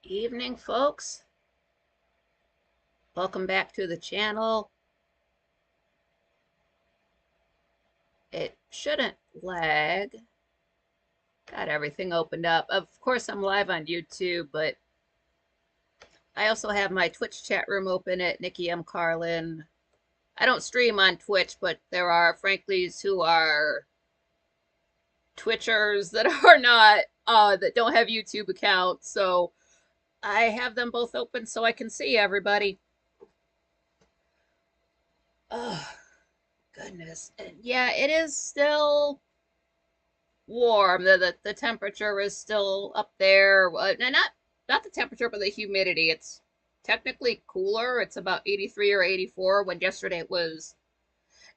Evening, folks. Welcome back to the channel. It shouldn't lag. Got everything opened up. Of course, I'm live on YouTube, but I also have my Twitch chat room open at Nikki M. Carlin. I don't stream on Twitch, but there are Franklies who are Twitchers that are not, that don't have YouTube accounts. So I have them both open so I can see everybody. Oh, goodness. And yeah, it is still warm. The temperature is still up there. Not the temperature, but the humidity. It's technically cooler. It's about 83 or 84 when yesterday it was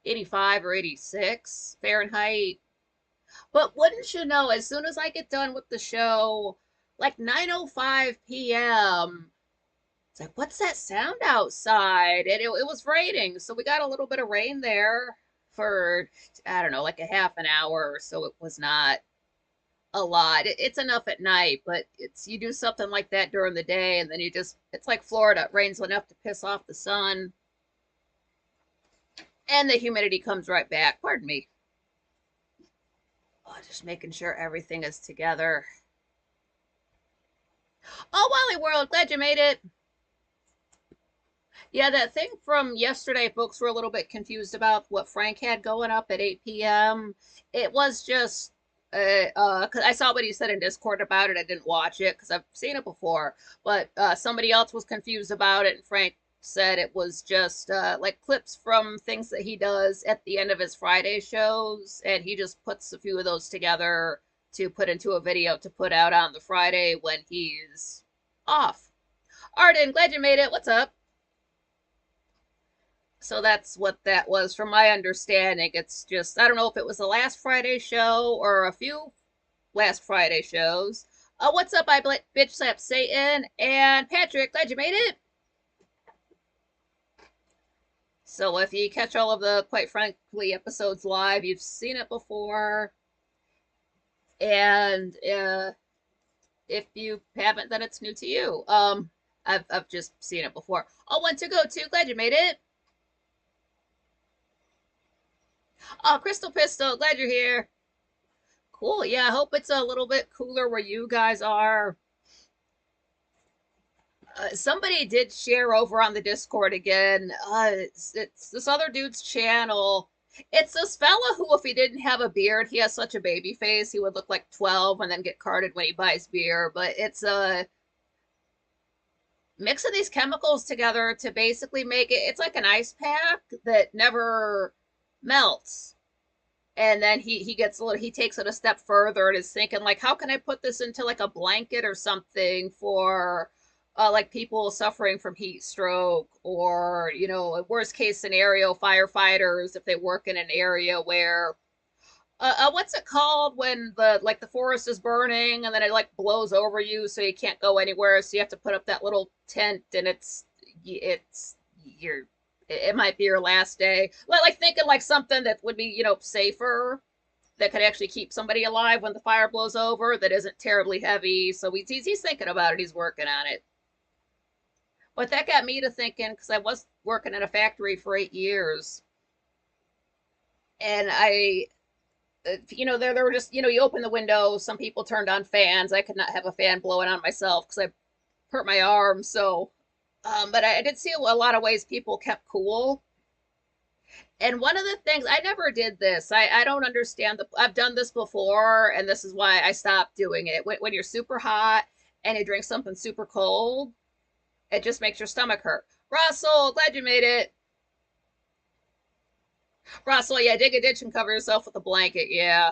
85 or 86 Fahrenheit. But wouldn't you know, as soon as I get done with the show, like 9:05 p.m., it's like, what's that sound outside? And it was raining, so we got a little bit of rain there for, I don't know, like a half an hour, so it was not a lot. It's enough at night, but it's you do something like that during the day, and then it's like Florida. It rains enough to piss off the sun, and the humidity comes right back. Pardon me. Oh, just making sure everything is together. Oh, Wally World, glad you made it. Yeah, that thing from yesterday, folks were a little bit confused about what Frank had going up at 8 p.m. It was just, 'cause I saw what he said in Discord about it. I didn't watch it because I've seen it before, but somebody else was confused about it, and Frank said it was just like clips from things that he does at the end of his Friday shows, and he just puts a few of those together to put into a video to put out on the Friday when he's off. Arden, glad you made it. What's up? So that's what that was from my understanding. It's just, I don't know if it was the last Friday show or a few last Friday shows. What's up, I bitch slap Satan and Patrick? Glad you made it. So if you catch all of the Quite Frankly episodes live, you've seen it before. And if you haven't, then it's new to you. I've just seen it before. Oh, one to go to. Glad you made it. Oh, Crystal Pistol, glad you're here. Cool. Yeah, I hope it's a little bit cooler where you guys are. Somebody did share over on the Discord again. It's this other dude's channel. It's this fella who, if he didn't have a beard, he has such a baby face. He would look like 12 and then get carded when he buys beer. But it's mixing these chemicals together to basically make it. It's like an ice pack that never melts. And then he gets a little, he takes it a step further and is thinking like, how can I put this into like a blanket or something for like people suffering from heat stroke, or a worst case scenario, firefighters if they work in an area where what's it called when the forest is burning and then it like blows over you so you can't go anywhere, so you have to put up that little tent, and it's your it might be your last day. Like thinking like something that would be, safer, that could actually keep somebody alive when the fire blows over, that isn't terribly heavy. So he's thinking about it. He's working on it. But that got me to thinking, because I was working in a factory for 8 years, and there were just, you open the window. Some people turned on fans. I could not have a fan blowing on myself because I hurt my arm. So, but I did see a lot of ways people kept cool. And one of the things, I never did this. I don't understand I've done this before, and this is why I stopped doing it. When you're super hot and you drink something super cold, it just makes your stomach hurt. Russell, glad you made it. Russell, yeah, dig a ditch and cover yourself with a blanket. Yeah,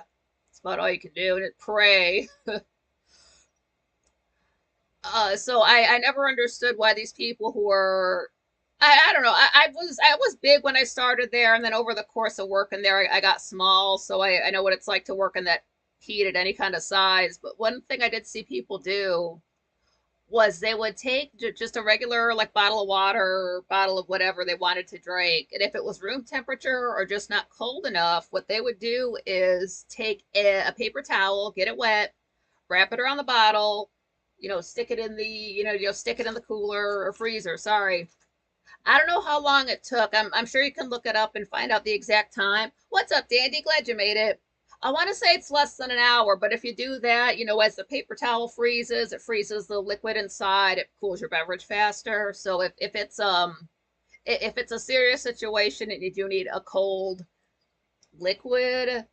that's about all you can do. And pray. So I never understood why these people who are, I don't know. I was big when I started there, and then over the course of working there, I got small. So I know what it's like to work in that heat at any kind of size. But one thing I did see people do was they would take just a regular like bottle of water, bottle of whatever they wanted to drink, and if it was room temperature or just not cold enough, what they would do is take a paper towel, get it wet, wrap it around the bottle, stick it in the, stick it in the cooler or freezer. Sorry. I don't know how long it took. I'm sure you can look it up and find out the exact time. What's up, Dandy? Glad you made it. I want to say it's less than an hour, but if you do that, as the paper towel freezes, it freezes the liquid inside. It cools your beverage faster. So if it's a serious situation and you do need a cold liquid,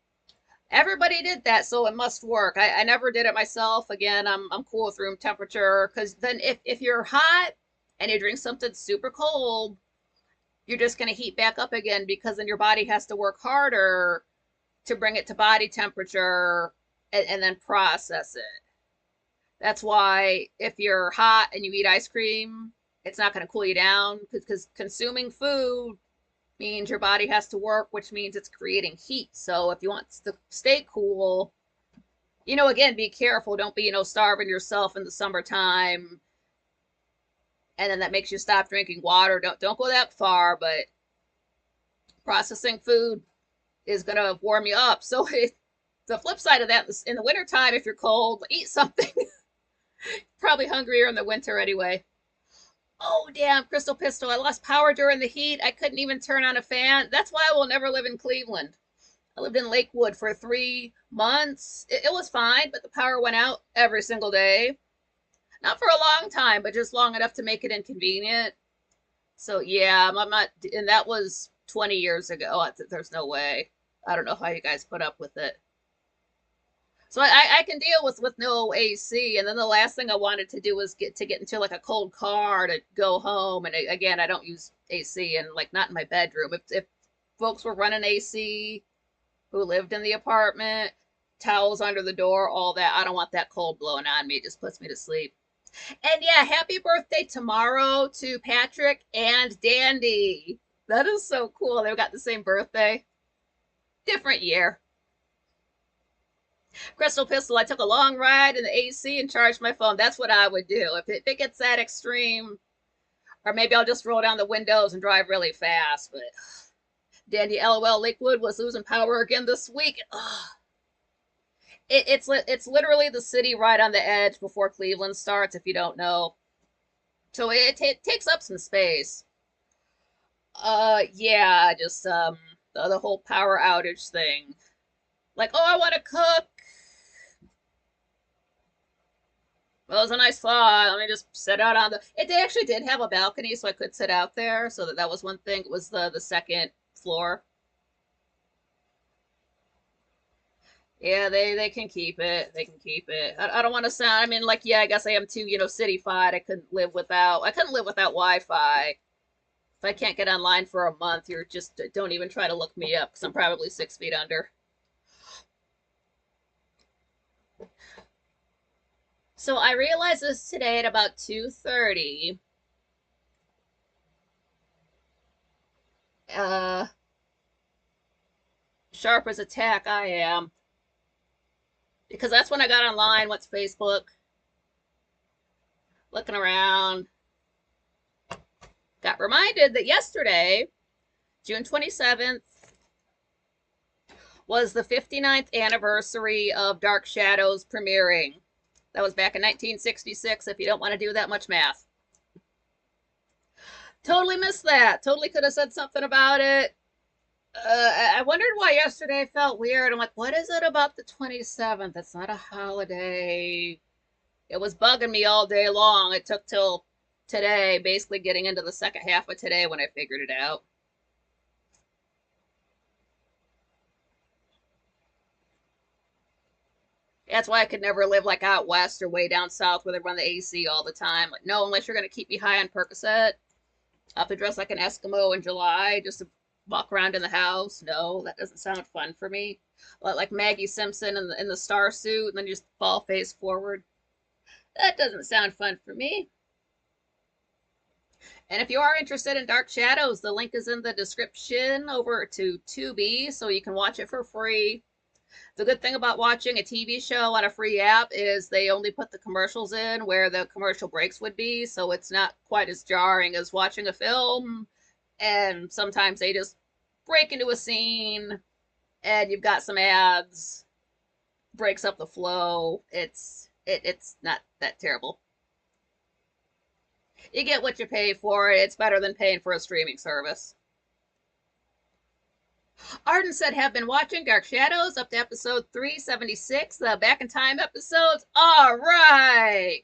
everybody did that, so it must work. I never did it myself. Again, I'm cool with room temperature, because then if you're hot and you drink something super cold, you're just going to heat back up again, because then your body has to work harder to bring it to body temperature and then process it. That's why if you're hot and you eat ice cream, it's not going to cool you down, because consuming food means your body has to work, which means it's creating heat. So if you want to stay cool, again, be careful. Don't be, starving yourself in the summertime, and then that makes you stop drinking water. Don't go that far, but processing food is going to warm you up. So the flip side of that, in the wintertime, if you're cold, eat something. Probably hungrier in the winter anyway. Oh, damn, Crystal Pistol. I lost power during the heat. I couldn't even turn on a fan. That's why I will never live in Cleveland. I lived in Lakewood for 3 months. It was fine, but the power went out every single day. Not for a long time, but just long enough to make it inconvenient. So, yeah, I'm not, and that was 20 years ago. There's no way. I don't know how you guys put up with it. So I can deal with no AC, and then the last thing I wanted to do was get into like a cold car to go home. And again, I don't use AC, and like not in my bedroom. If folks were running AC who lived in the apartment, towels under the door, all that, I don't want that cold blowing on me. It just puts me to sleep. And yeah, happy birthday tomorrow to Patrick and Dandy. That is so cool. They've got the same birthday. Different year. Crystal Pistol, I took a long ride in the AC and charged my phone. That's what I would do. If it gets that extreme, or maybe I'll just roll down the windows and drive really fast. But Dandy LOL, Lakewood was losing power again this week. It's literally the city right on the edge before Cleveland starts, if you don't know. So it takes up some space. Yeah, just the whole power outage thing. Like, oh, I want to cook. Well, it was a nice thought. Let me just sit out on the. They actually did have a balcony, so I could sit out there. So that was one thing. It was the second floor. Yeah, they can keep it. They can keep it. I don't want to sound. I mean, like, yeah, I guess I am too, city-fied. I couldn't live without Wi-Fi. If I can't get online for a month, you're just don't even try to look me up, because I'm probably 6 feet under. So I realized this today at about 2:30. Sharp as a tack, I am. Because that's when I got online. What's Facebook? Looking around. Got reminded that yesterday, June 27th, was the 59th anniversary of Dark Shadows premiering. That was back in 1966, if you don't want to do that much math. Totally missed that. Totally could have said something about it. I wondered why yesterday felt weird. I'm like, what is it about the 27th? It's not a holiday. It was bugging me all day long. It took till today, basically getting into the second half of today, when I figured it out. That's why I could never live like out west or way down south where they run the AC all the time. Like, no, unless you're going to keep me high on Percocet. I have to dress like an Eskimo in July just to walk around in the house. No, that doesn't sound fun for me. Like Maggie Simpson in the star suit, and then you just fall face forward. That doesn't sound fun for me. And if you are interested in Dark Shadows, the link is in the description over to Tubi, so you can watch it for free. The good thing about watching a TV show on a free app is they only put the commercials in where the commercial breaks would be, so it's not quite as jarring as watching a film. And sometimes they just break into a scene and you've got some ads, breaks up the flow. It's It's not that terrible. You get what you pay for. It's better than paying for a streaming service. Arden said, have been watching Dark Shadows up to episode 376, the Back in Time episodes. All right.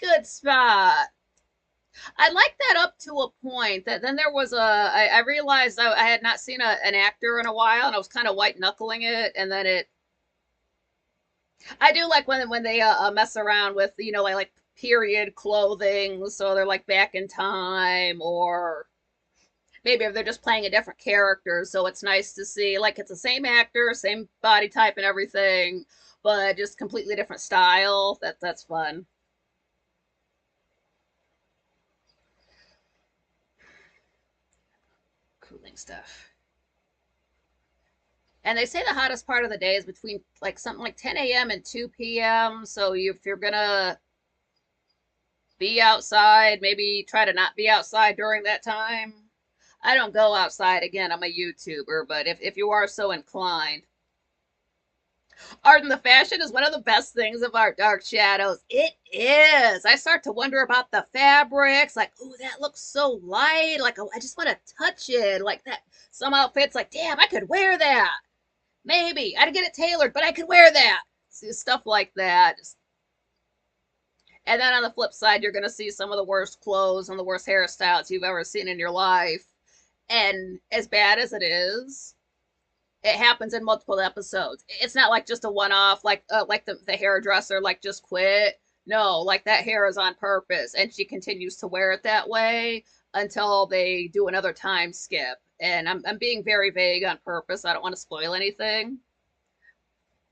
Good spot. I like that up to a point. That then there was I realized I had not seen an actor in a while, and I was kind of white knuckling it, and then it. I do like when they mess around with like period clothing, so they're like back in time, or maybe if they're just playing a different character. So it's nice to see like it's the same actor, same body type and everything, but just completely different style. That's fun. Cooling stuff. And they say the hottest part of the day is between like something like 10 a.m. and 2 p.m. So if you're gonna be outside, maybe try to not be outside during that time. I don't go outside again. I'm a YouTuber, but if you are so inclined, art in the fashion is one of the best things of our Dark Shadows. It is. I start to wonder about the fabrics. Like, oh, that looks so light. Like, oh, I just want to touch it. Like that. Some outfits, like, damn, I could wear that. Maybe I'd get it tailored, but I could wear that. See, stuff like that. And then on the flip side, you're going to see some of the worst clothes and the worst hairstyles you've ever seen in your life. And as bad as it is, it happens in multiple episodes. It's not like just a one-off, like the hairdresser like just quit. No, like that hair is on purpose, and she continues to wear it that way until they do another time skip. And I'm being very vague on purpose. I don't want to spoil anything.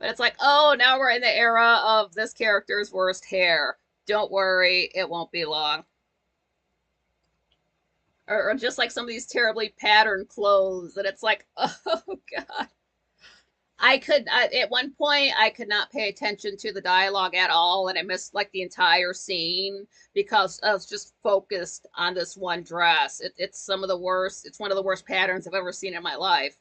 But it's like, oh, now we're in the era of this character's worst hair. Don't worry, it won't be long. Or just like some of these terribly patterned clothes, and it's like, oh god. At one point I could not pay attention to the dialogue at all, and I missed like the entire scene because I was just focused on this one dress. It's some of the worst. It's one of the worst patterns I've ever seen in my life.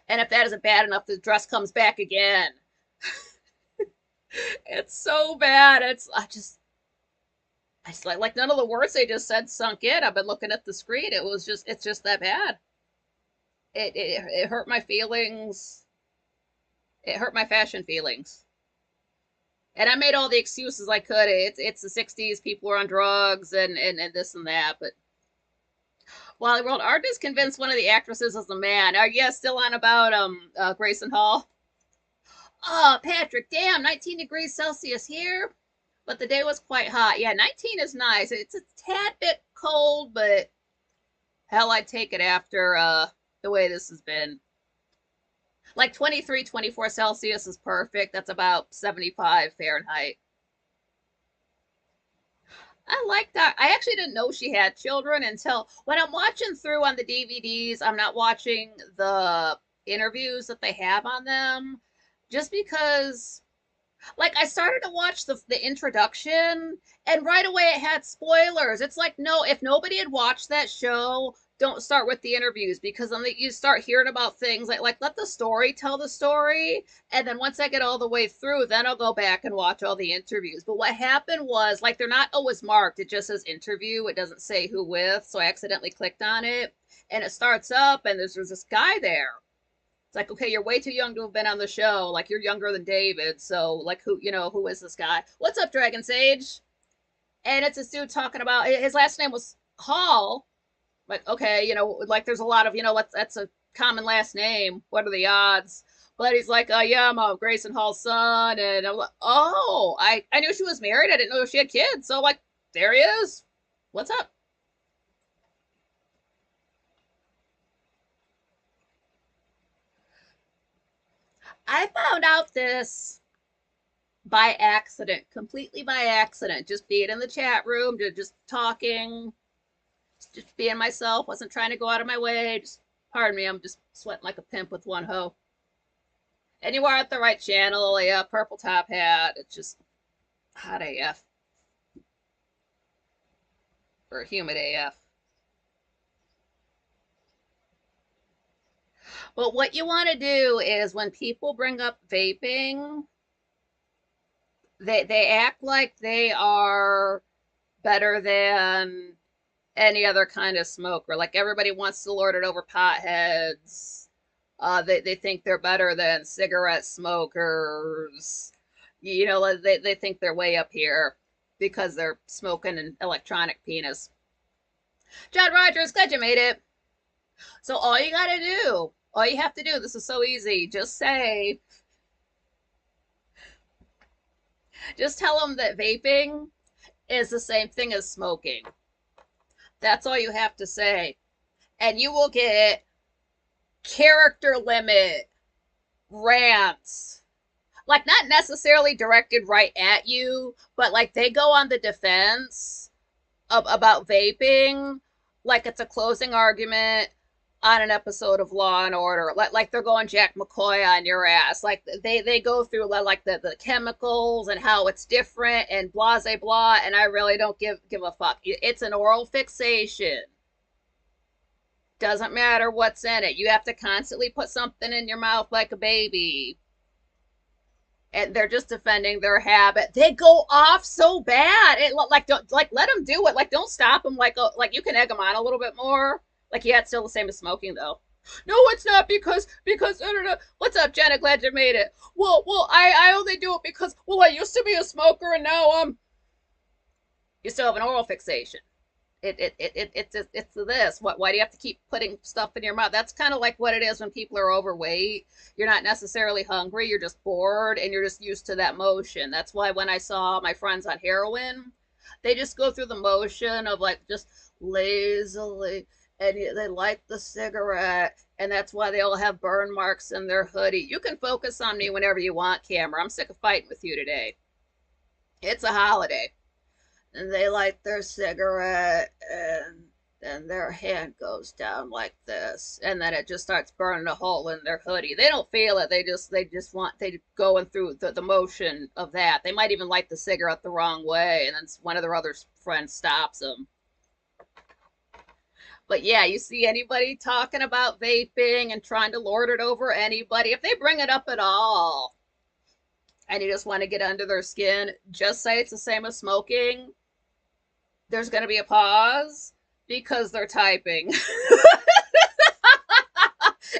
And if that isn't bad enough, the dress comes back again. It's so bad. I just like none of the words they just said sunk in. I've been looking at the screen. It's just that bad. It hurt my feelings. It hurt my fashion feelings. And I made all the excuses I could. It's the 60s. People were on drugs and this and that. But Wally World Art is convinced one of the actresses is a man. Are you still on about Grayson Hall? Oh, Patrick, damn, 19 degrees Celsius here, but the day was quite hot. Yeah, 19 is nice. It's a tad bit cold, but hell, I'd take it after the way this has been. Like 23, 24 Celsius is perfect. That's about 75 Fahrenheit. I like that. I actually didn't know she had children until when I'm watching through on the DVDs. I'm not watching the interviews that they have on them just because like I started to watch the introduction and right away it had spoilers. It's like no, if nobody had watched that show, don't start with the interviews because then you start hearing about things like let the story tell the story, and then once I get all the way through, then I'll go back and watch all the interviews. But what happened was like they're not always marked. It just says interview. It doesn't say who with, so I accidentally clicked on it and it starts up and there's this guy there. It's like, okay, you're way too young to have been on the show. Like, you're younger than David. So, like, who is this guy? What's up, Dragon Sage? And it's this dude talking about his last name was Hall. Like, okay, like there's a lot of, that's a common last name. What are the odds? But he's like, yeah, I'm Grayson Hall's son. And I'm like, oh, I knew she was married. I didn't know she had kids. So, like, there he is. What's up? I found out this by accident, completely by accident, just being in the chat room, just talking, just being myself, wasn't trying to go out of my way. Just, pardon me, I'm just sweating like a pimp with one hoe. And you are at the right channel, a purple top hat. It's just hot AF. Or humid AF. But what you want to do is when people bring up vaping, They act like they are better than any other kind of smoker. Like everybody wants to lord it over potheads. They think they're better than cigarette smokers. You know, like, they think they're way up here because they're smoking an electronic penis. John Rogers, glad you made it. So all you have to do, this is so easy. Just tell them that vaping is the same thing as smoking. That's all you have to say. And you will get character limit rants. Like, not necessarily directed right at you, but like they go on the defense about vaping like it's a closing argument on an episode of Law and Order. Like they're going Jack McCoy on your ass. Like they go through like the chemicals and how it's different and blah blah blah. And I really don't give a fuck. It's an oral fixation. Doesn't matter what's in it. You have to constantly put something in your mouth like a baby. And they're just defending their habit. They go off so bad. Like don't like let them do it. Like don't stop them. Like you can egg them on a little bit more. Like yeah, it's still the same as smoking though. No, it's not because I don't know. What's up, Jenna? Glad you made it. I only do it because I used to be a smoker and now you still have an oral fixation. It's this. Why do you have to keep putting stuff in your mouth? That's kind of like what it is when people are overweight. You're not necessarily hungry, you're just bored and you're just used to that motion. That's why when I saw my friends on heroin, they just go through the motion of like just lazily, and they light the cigarette, and that's why they all have burn marks in their hoodie. You can focus on me whenever you want, camera. I'm sick of fighting with you today. It's a holiday. And they light their cigarette, and then their hand goes down like this, and then it just starts burning a hole in their hoodie. They don't feel it. They going through the motion of that. They might even light the cigarette the wrong way, and then one of their other friends stops them. But yeah, you see anybody talking about vaping and trying to lord it over anybody, if they bring it up at all and you just want to get under their skin, just say it's the same as smoking. There's going to be a pause because they're typing. And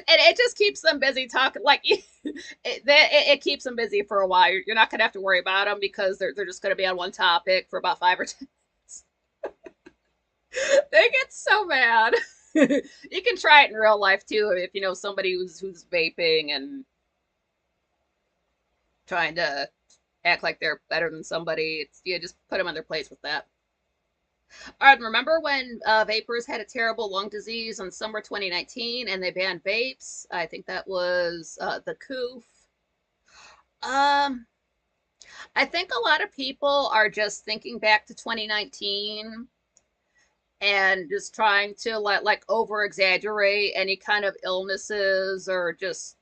it just keeps them busy talking. Like, it keeps them busy for a while. You're not going to have to worry about them because they're just going to be on one topic for about 5 or 10 minutes. They get so mad. You can try it in real life too if you know somebody who's vaping and trying to act like they're better than somebody. Just put them on their place with that. All right, remember when vapors had a terrible lung disease in summer 2019 and they banned vapes? I think that was the coof. Um, I think a lot of people are just thinking back to 2019 and just trying to like over exaggerate any kind of illnesses or just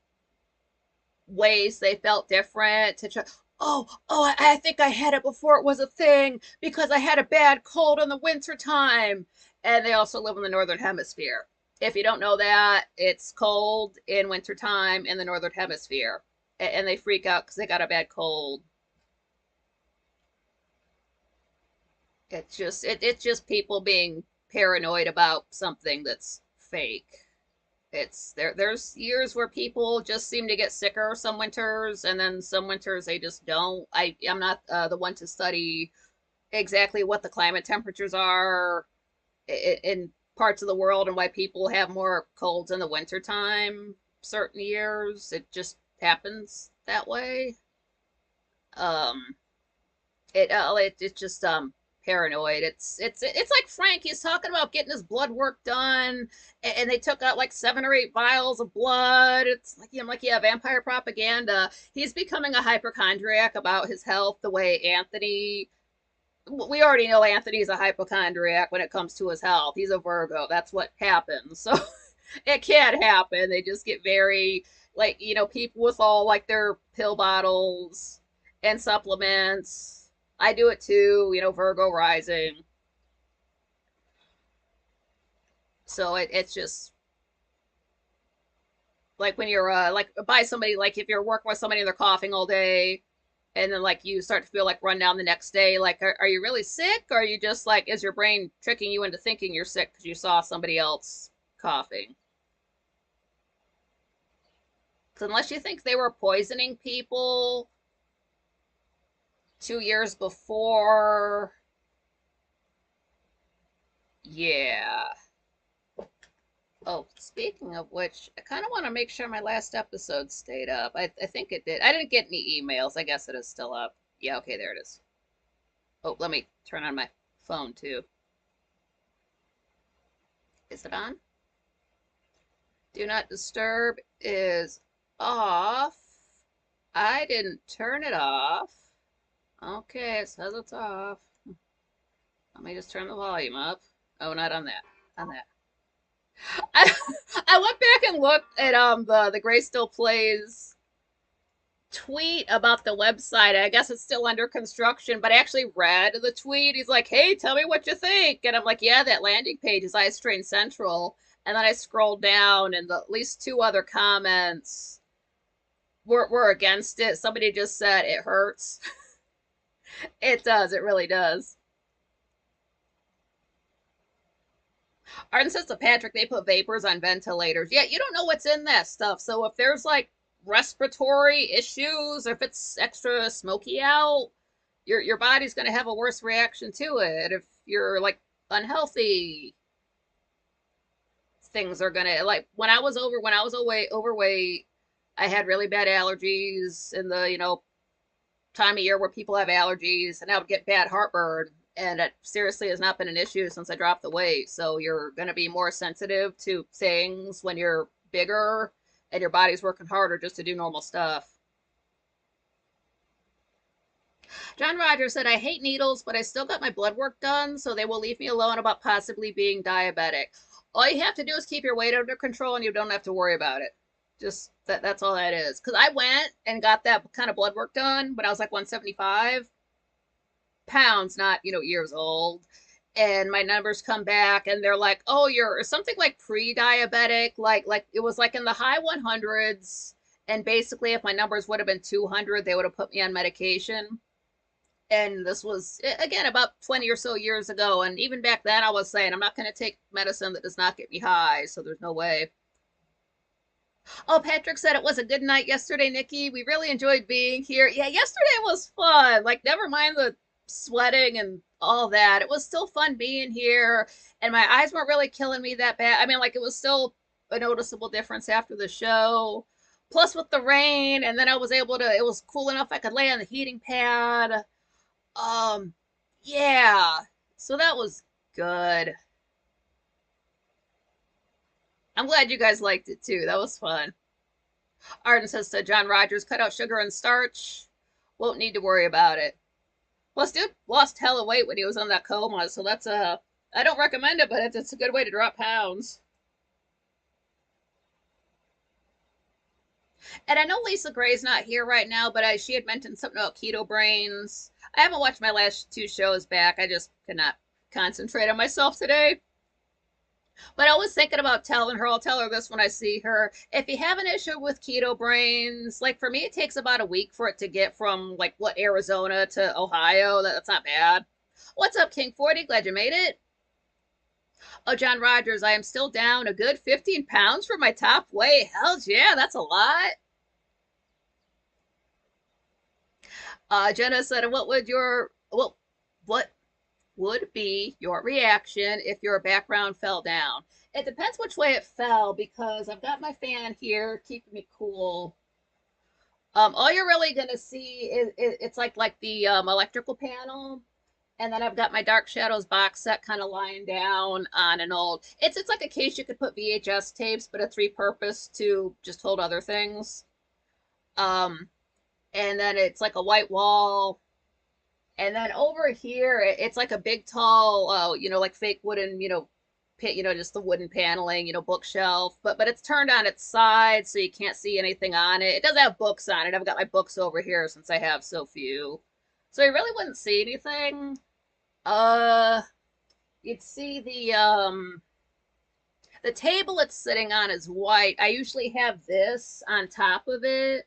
ways they felt different to try. I think I had it before it was a thing because I had a bad cold in the winter time. And they also live in the northern hemisphere. If you don't know that, it's cold in wintertime in the northern hemisphere. And they freak out because they got a bad cold. It's just people being paranoid about something that's fake. There's years where people just seem to get sicker some winters, and then some winters they just don't. I'm not the one to study exactly what the climate temperatures are in parts of the world and why people have more colds in the wintertime certain years. It just happens that way. Um it's just paranoid. It's like Frank. He's talking about getting his blood work done, and they took out like 7 or 8 vials of blood. It's like I'm like yeah, vampire propaganda. He's becoming a hypochondriac about his health, the way Anthony. We already know Anthony's a hypochondriac when it comes to his health. He's a Virgo. That's what happens. So it can happen. They just get very like people with all like their pill bottles and supplements. I do it too, Virgo rising. So it's just like when you're like by somebody, like if you're working with somebody and they're coughing all day, And then like you start to feel like run down the next day. Like, are you really sick? Or are you just like, is your brain tricking you into thinking you're sick because you saw somebody else coughing? Because unless you think they were poisoning people 2 years before, yeah. Oh, speaking of which, I kind of want to make sure my last episode stayed up. I think it did. I didn't get any emails. I guess it is still up. Yeah, okay, there it is. Oh, let me turn on my phone too. Is it on? Do not disturb is off. I didn't turn it off. Okay, it says it's off. Let me just turn the volume up. Oh, not on that. On that. I, I went back and looked at the Gray Still Plays tweet about the website. I guess it's still under construction, but I actually read the tweet. He's like, "Hey, tell me what you think." And I'm like, "Yeah, that landing page is Eye Strain Central." And then I scrolled down, and at least two other comments were against it. Somebody just said it hurts. It does. It really does. Arden says to Patrick, they put vapors on ventilators. Yeah, you don't know what's in that stuff. So if there's like respiratory issues, or if it's extra smoky out, your body's gonna have a worse reaction to it. If you're like unhealthy, things are gonna like when I was overweight, I had really bad allergies in the time of year where people have allergies, and I would get bad heartburn. And it seriously has not been an issue since I dropped the weight. So you're going to be more sensitive to things when you're bigger and your body's working harder just to do normal stuff. John Rogers said, I hate needles, but I still got my blood work done, so they will leave me alone about possibly being diabetic. All you have to do is keep your weight under control and you don't have to worry about it. Just that's all that is. Because I went and got that kind of blood work done when I was like 175 pounds, not, years old. And my numbers come back and they're like, oh, you're something like pre-diabetic, like it was like in the high 100s. And basically, if my numbers would have been 200, they would have put me on medication. And this was, again, about 20 or so years ago. And even back then, I was saying, I'm not going to take medicine that does not get me high. So there's no way. Oh, Patrick said it was a good night yesterday, Nikki. We really enjoyed being here. Yeah, yesterday was fun. Like, never mind the sweating and all that. It was still fun being here. And my eyes weren't really killing me that bad. I mean, like, it was still a noticeable difference after the show. Plus, with the rain, and then I was able to, it was cool enough I could lay on the heating pad. Um, yeah. So that was good. I'm glad you guys liked it too. That was fun. Arden says to John Rogers, cut out sugar and starch. Won't need to worry about it. Plus, dude lost hella weight when he was on that coma, so that's I don't recommend it, but it's a good way to drop pounds. And I know Lisa Gray's not here right now, but she had mentioned something about keto brains. I haven't watched my last two shows back. I just cannot concentrate on myself today. But I was thinking about telling her, I'll tell her this when I see her. If you have an issue with keto brains, like for me, it takes about a week for it to get from like what Arizona to Ohio. That's not bad. What's up, King 40? Glad you made it. Oh, John Rogers, I am still down a good 15 pounds from my top weight. Hell yeah, that's a lot. Jenna said, what would be your reaction if your background fell down? It depends which way it fell because I've got my fan here keeping me cool. All you're really gonna see is it's like the electrical panel, and then I've got my Dark Shadows box set kind of lying down on an old. It's like a case you could put VHS tapes, but it's repurposed to just hold other things. Um, and then it's like a white wall. And then over here, it's like a big, tall, like fake wooden, just the wooden paneling, bookshelf. But it's turned on its side, so you can't see anything on it. It does have books on it. I've got my books over here since I have so few, so you really wouldn't see anything. Uh, you'd see the table it's sitting on is white. I usually have this on top of it,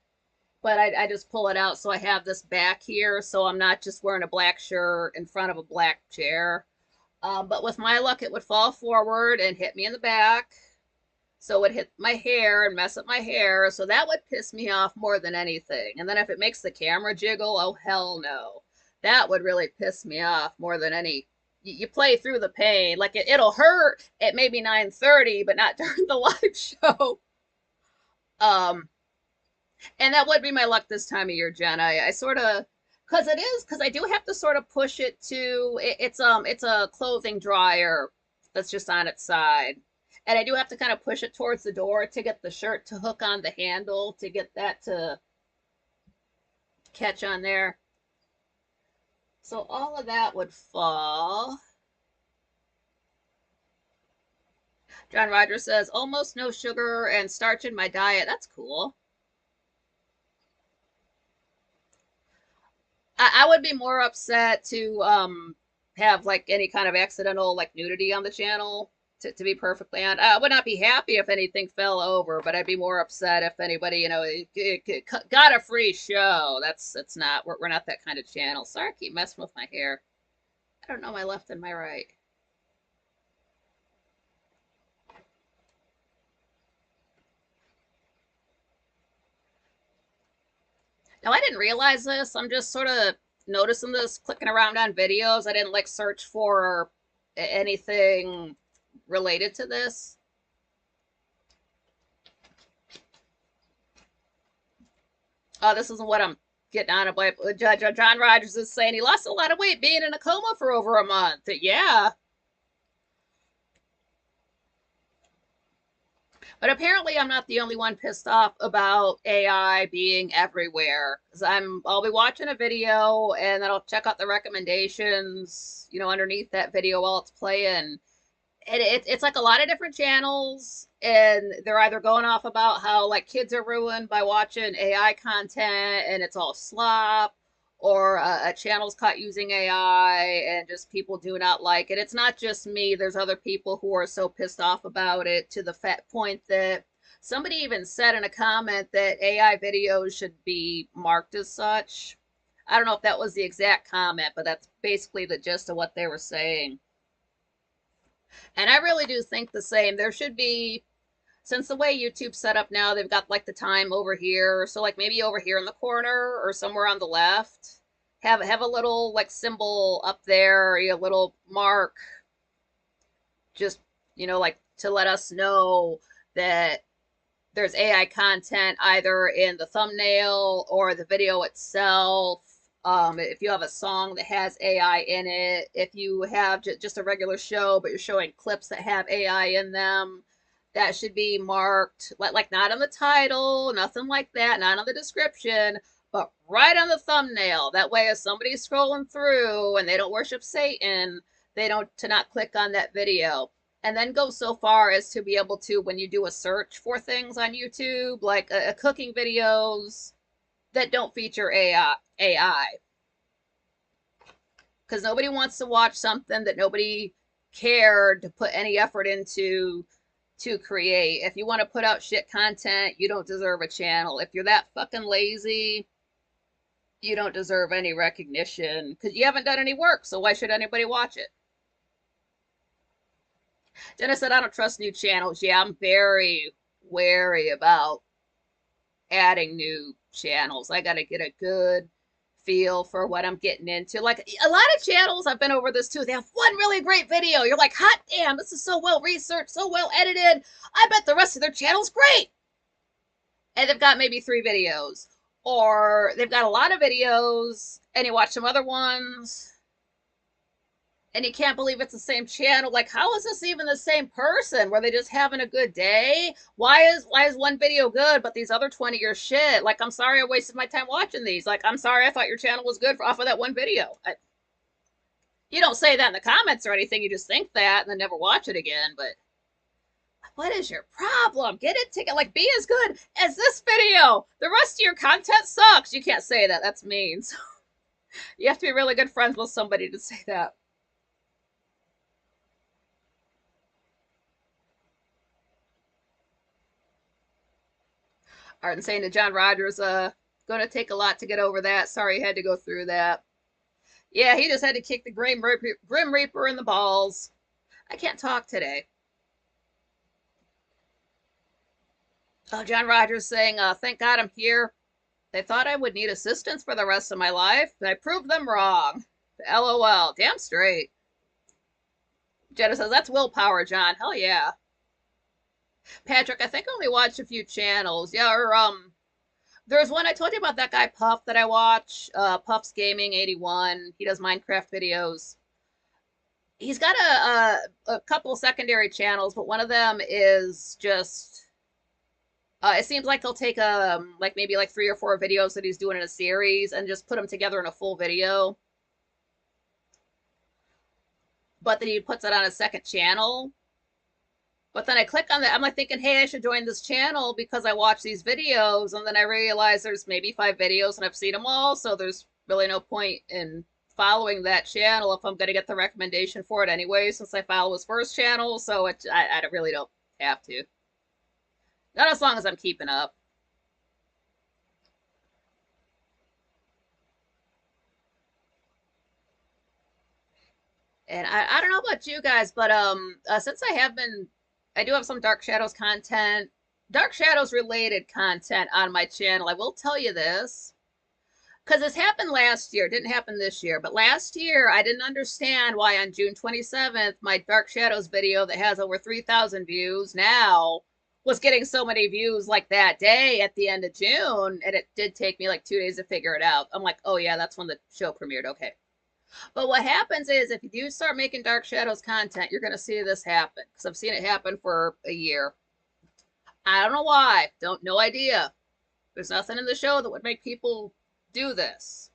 but I just pull it out so I have this back here, so I'm not just wearing a black shirt in front of a black chair. But with my luck, it would fall forward and hit me in the back. So it would hit my hair and mess up my hair. So that would piss me off more than anything. And then if it makes the camera jiggle, oh hell no. That would really piss me off more than any. You play through the pain. Like it'll hurt at maybe 9:30, but not during the live show. Um, and that would be my luck this time of year, Jen. I sort of because I do have to sort of push it to it's a clothing dryer that's just on its side. And I do have to kind of push it towards the door to get the shirt to hook on the handle to get that to catch on there. So all of that would fall. John Rogers says, almost no sugar and starch in my diet. That's cool. I would be more upset to have like any kind of accidental like nudity on the channel. To be perfectly honest, I would not be happy if anything fell over, but I'd be more upset if anybody, got a free show. That's not we're not that kind of channel. Sorry, I keep messing with my hair. I don't know my left and my right. Now I didn't realize this. I'm just sort of noticing this, clicking around on videos. I didn't like search for anything related to this. Oh, this isn't what I'm getting on about. John Rogers is saying he lost a lot of weight being in a coma for over a month. Yeah. But apparently I'm not the only one pissed off about AI being everywhere. Because I'll be watching a video and then I'll check out the recommendations, underneath that video while it's playing. And it's like a lot of different channels, and they're either going off about how like kids are ruined by watching AI content and it's all slop, or a channel's caught using AI and just people do not like it. It's not just me. There's other people who are so pissed off about it to the point that somebody even said in a comment that AI videos should be marked as such. I don't know if that was the exact comment, but that's basically the gist of what they were saying. And I really do think the same. There should be, since the way YouTube's set up now, they've got like the time over here. So like maybe over here in the corner or somewhere on the left, have a little like symbol up there, a little mark, just like to let us know that there's AI content either in the thumbnail or the video itself. If you have a song that has AI in it, if you have just a regular show, but you're showing clips that have AI in them, that should be marked like not on the title, nothing like that, not on the description, but right on the thumbnail. That way, if somebody's scrolling through and they don't worship Satan, they don't to not click on that video. And then go so far as to be able to, when you do a search for things on YouTube, like cooking videos that don't feature AI, because nobody wants to watch something that nobody cared to put any effort into to create. If you want to put out shit content, you don't deserve a channel. If you're that fucking lazy, you don't deserve any recognition because you haven't done any work. So why should anybody watch it? Jenna said, I don't trust new channels. Yeah, I'm very wary about adding new channels. I got to get a good feel for what I'm getting into. Like a lot of channels, I've been over this too. They have one really great video. You're like, hot damn, this is so well researched, so well edited. I bet the rest of their channel's great. And they've got maybe 3 videos. Or they've got a lot of videos and you watch some other ones and you can't believe it's the same channel. Like, how is this even the same person? Were they just having a good day? Why is one video good but these other 20 are shit? Like, I'm sorry I wasted my time watching these. Like, I'm sorry I thought your channel was good off of that one video. You don't say that in the comments or anything. You just think that and then never watch it again. But what is your problem? Get it together. Like, be as good as this video. The rest of your content sucks. You can't say that. That's mean. So you have to be really good friends with somebody to say that. All right, and saying to John Rogers, Gonna take a lot to get over that. Sorry you had to go through that. Yeah, he just had to kick the Grim Reaper in the balls. I can't talk today. Oh, John Rogers saying, thank God I'm here. They thought I would need assistance for the rest of my life, but I proved them wrong. LOL. Damn straight. Jenna says, that's willpower, John. Hell yeah. Patrick, I think I only watched a few channels. Yeah, or, there's one I told you about, that guy Puff that I watch. Puff's Gaming 81. He does Minecraft videos. He's got a couple secondary channels, but one of them is just it seems like he'll take like maybe like 3 or 4 videos that he's doing in a series and just put them together in a full video. But then he puts it on a second channel. But then I click on that. I'm like thinking, hey, I should join this channel because I watch these videos. And then I realize there's maybe 5 videos and I've seen them all. So there's really no point in following that channel if I'm going to get the recommendation for it anyway, since I follow his first channel. So I really don't have to. Not as long as I'm keeping up. And I don't know about you guys, but since I do have some Dark Shadows content, Dark Shadows related content on my channel. I will tell you this, because this happened last year. It didn't happen this year, but last year I didn't understand why on June 27th, my Dark Shadows video that has over 3,000 views now was getting so many views like that day at the end of June. And it did take me like 2 days to figure it out. I'm like, oh yeah, that's when the show premiered. Okay. But what happens is if you do start making Dark Shadows content, you're going to see this happen. Because I've seen it happen for a year. I don't know why. No idea. There's nothing in the show that would make people do this.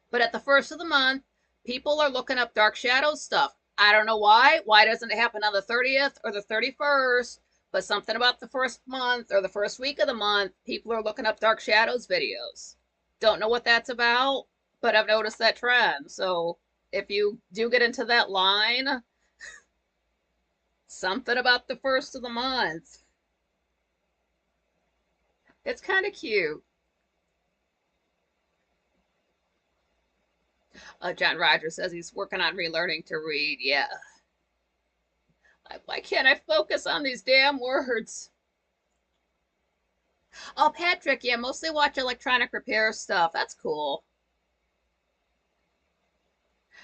But at the first of the month, people are looking up Dark Shadows stuff. I don't know why. Why doesn't it happen on the 30th or the 31st? But something about the first month or the first week of the month, people are looking up Dark Shadows videos. Don't know what that's about, but I've noticed that trend. So if you do get into that line, something about the first of the month. It's kind of cute. John Rogers says he's working on relearning to read. Yeah. Why can't I focus on these damn words? Oh, Patrick, yeah, mostly watch electronic repair stuff. That's cool.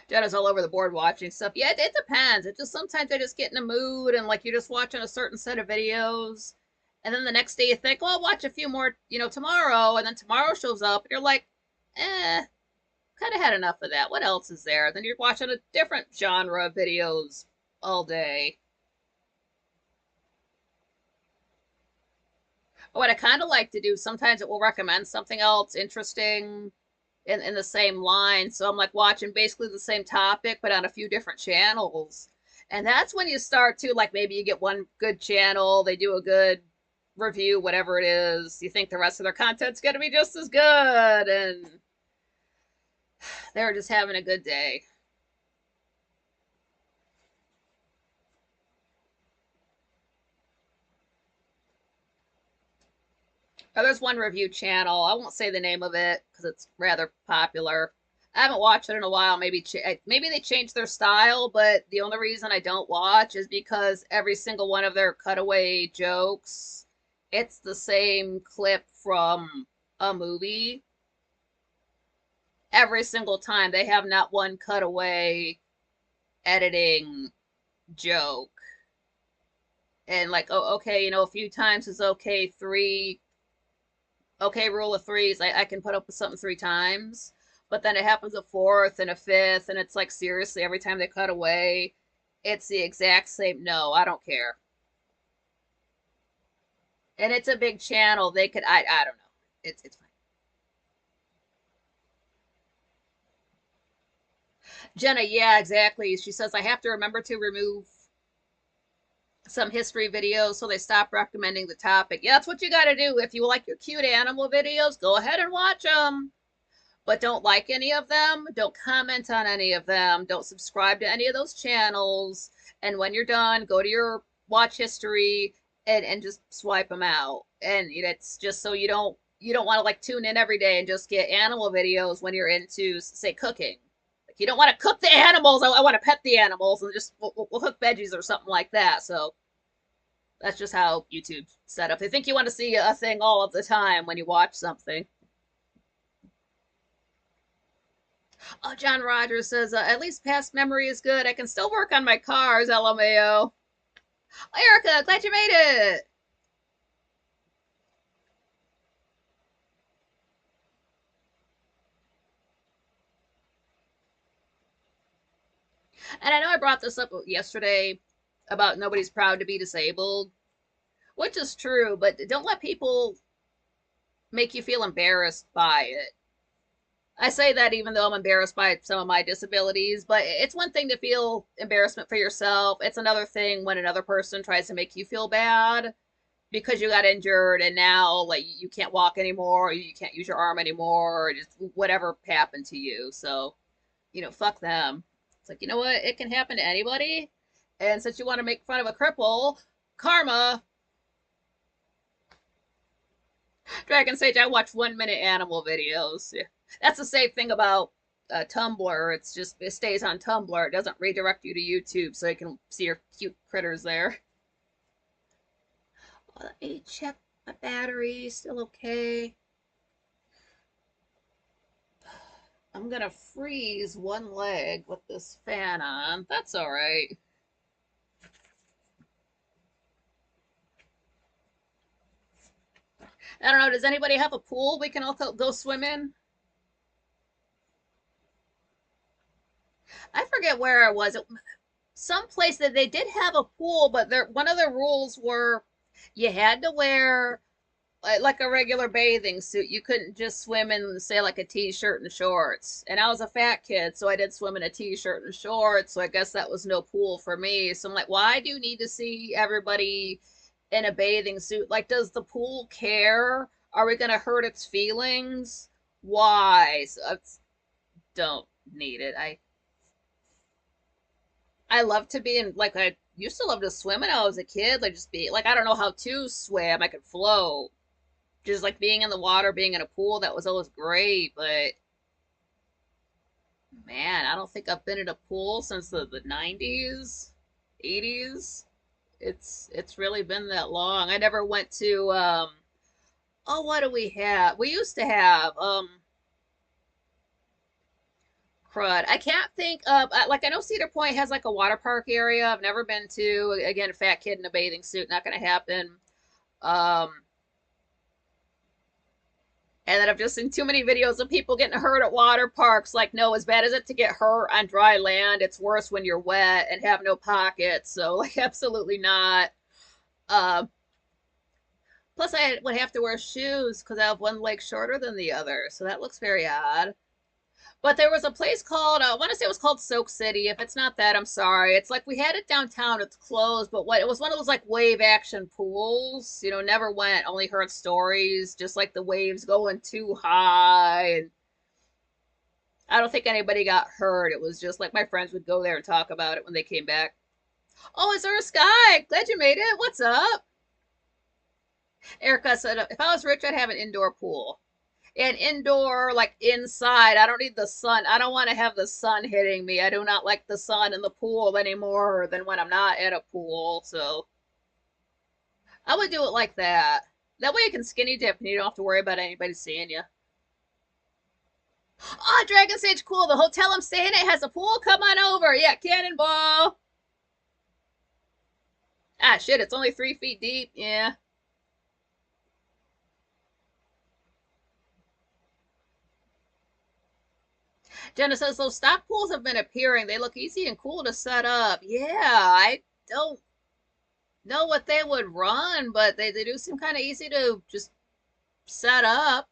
Jenna's all over the board watching stuff. Yeah, it depends. It just sometimes I just get in a mood and like you're just watching a certain set of videos. And then the next day you think, oh, I'll watch a few more, tomorrow. And then tomorrow shows up and you're like, kind of had enough of that. What else is there? Then you're watching a different genre of videos all day. What I kind of like to do, sometimes it will recommend something else interesting in the same line. So I'm like watching basically the same topic, but on a few different channels. And that's when you start to, like, maybe you get one good channel, they do a good review, whatever it is. You think the rest of their content's going to be just as good. And they're just having a good day. Oh, there's one review channel. I won't say the name of it because it's rather popular. I haven't watched it in a while. Maybe they changed their style, but the only reason I don't watch is because every single one of their cutaway jokes, it's the same clip from a movie. Every single time they have not one cutaway editing joke. And like, oh, okay, a few times is okay. Okay, rule of threes. I can put up with something 3 times, but then it happens a fourth and a fifth, and it's like seriously, every time they cut away, it's the exact same. No, I don't care. And it's a big channel. They could, I don't know. It's fine. Jenna, yeah, exactly. She says I have to remember to remove some history videos so they stop recommending the topic. Yeah, that's what you got to do. If you like your cute animal videos, go ahead and watch them. But don't like any of them. Don't comment on any of them. Don't subscribe to any of those channels. And when you're done, go to your watch history and just swipe them out. And it's just so you you don't want to like tune in every day and just get animal videos when you're into, say, cooking. Like you don't want to cook the animals. I want to pet the animals and just we'll cook veggies or something like that. So that's just how YouTube's set up. They think you want to see a thing all of the time when you watch something. Oh, John Rogers says, at least past memory is good. I can still work on my cars, LMAO. Oh, Erica, glad you made it. And I know I brought this up yesterday about nobody's proud to be disabled, which is true, but don't let people make you feel embarrassed by it. I say that even though I'm embarrassed by some of my disabilities, but it's one thing to feel embarrassment for yourself. It's another thing when another person tries to make you feel bad because you got injured and now like you can't walk anymore, or you can't use your arm anymore, or just whatever happened to you. So, fuck them. It's like, you know what? It can happen to anybody. And since you want to make fun of a cripple, karma. Dragon Sage, I watch 1 minute animal videos. Yeah. That's the same thing about Tumblr. It's just, it stays on Tumblr. It doesn't redirect you to YouTube so you can see your cute critters there. Let me check my battery. Still okay. I'm gonna freeze one leg with this fan on. That's all right. I don't know. Does anybody have a pool we can all go swim in? I forget where I was. Some place that they did have a pool, but one of the rules were you had to wear like a regular bathing suit. You couldn't just swim in, say, like a t-shirt and shorts. And I was a fat kid, so I did swim in a t-shirt and shorts. So I guess that was no pool for me. So I'm like, why do you need to see everybody in a bathing suit? Like, does the pool care? Are we gonna hurt its feelings? Why? So I don't need it. I love to be in, like, I used to love to swim when I was a kid. Like, just be like, I don't know how to swim. I could float. Just like being in the water, being in a pool, that was always great. But man, I don't think I've been in a pool since the 90s, 80s. It's really been that long. I never went to oh, what do we have? We used to have crud. I can't think of like I know Cedar Point has like a water park area. I've never been to. Again, a fat kid in a bathing suit, not gonna happen. Um And then I've just seen too many videos of people getting hurt at water parks. Like, no, as bad as it to get hurt on dry land, it's worse when you're wet and have no pockets. So, like, absolutely not. Uh, Plus, I would have to wear shoes because I have one leg shorter than the other. So that looks very odd. But there was a place called, I want to say it was called Soak City. If it's not that, I'm sorry. It's like we had it downtown. It's closed, but what it was one of those like wave action pools. Never went. Only heard stories, just like the waves going too high. And I don't think anybody got hurt. It was just like my friends would go there and talk about it when they came back. Oh, is there a sky? Glad you made it. What's up? Erica said, if I was rich, I'd have an indoor pool. And indoor, like inside, I don't need the sun. I don't want to have the sun hitting me. I do not like the sun in the pool any more than when I'm not at a pool. So I would do it like that. That way you can skinny dip and you don't have to worry about anybody seeing you. Oh, Dragon Sage, cool. The hotel I'm staying at has a pool. Come on over. Yeah, cannonball. Ah, shit, it's only 3 feet deep. Yeah. Jenna says those stock pools have been appearing. They look easy and cool to set up. Yeah, I don't know what they would run, but they do seem kind of easy to just set up.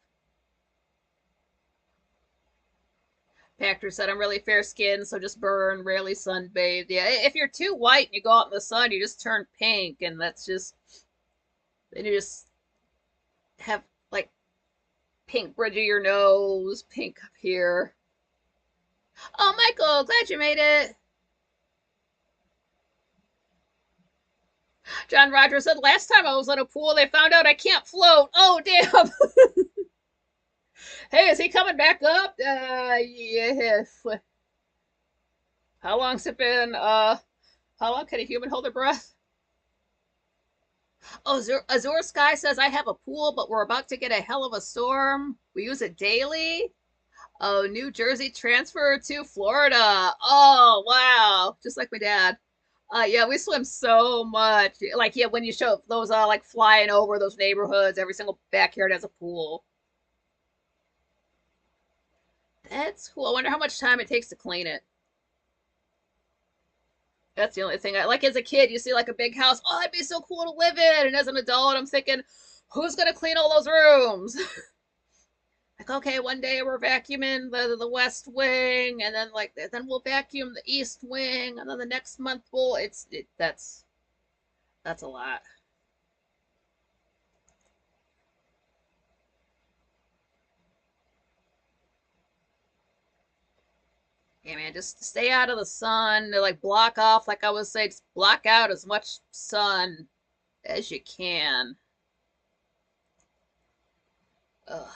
Pachter said, I'm really fair skinned, so just burn, rarely sunbathe. Yeah, if you're too white and you go out in the sun, you just turn pink, and that's just, then you just have like pink bridge of your nose, pink up here. Oh, Michael, glad you made it. John Rogers said, last time I was in a pool, they found out I can't float. Oh, damn. Hey, is he coming back up? Yeah. How long's it been? How long can a human hold their breath? Oh, Azure Sky says I have a pool, but we're about to get a hell of a storm. We use it daily. Oh, New Jersey transfer to Florida. Oh, wow. Just like my dad. Yeah, we swim so much. Like, yeah, when you show those, like flying over those neighborhoods, every single backyard has a pool. That's cool. I wonder how much time it takes to clean it. That's the only thing I like as a kid. You see like a big house. Oh, that'd be so cool to live in. And as an adult, I'm thinking, who's gonna clean all those rooms? Like, okay, one day we're vacuuming the West Wing, and then like then we'll vacuum the East Wing, and then the next month we'll. That's a lot. Yeah, man, just stay out of the sun. Like block off, like I was saying, just block out as much sun as you can. Ugh.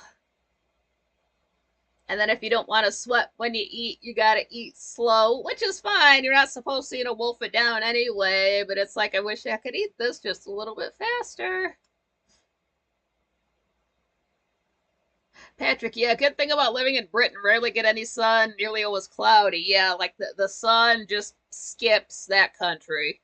And then if you don't want to sweat when you eat, you gotta eat slow, which is fine. You're not supposed to, wolf it down anyway. But it's like I wish I could eat this just a little bit faster. Patrick, yeah, good thing about living in Britain, rarely get any sun, nearly always cloudy. Yeah, like the sun just skips that country.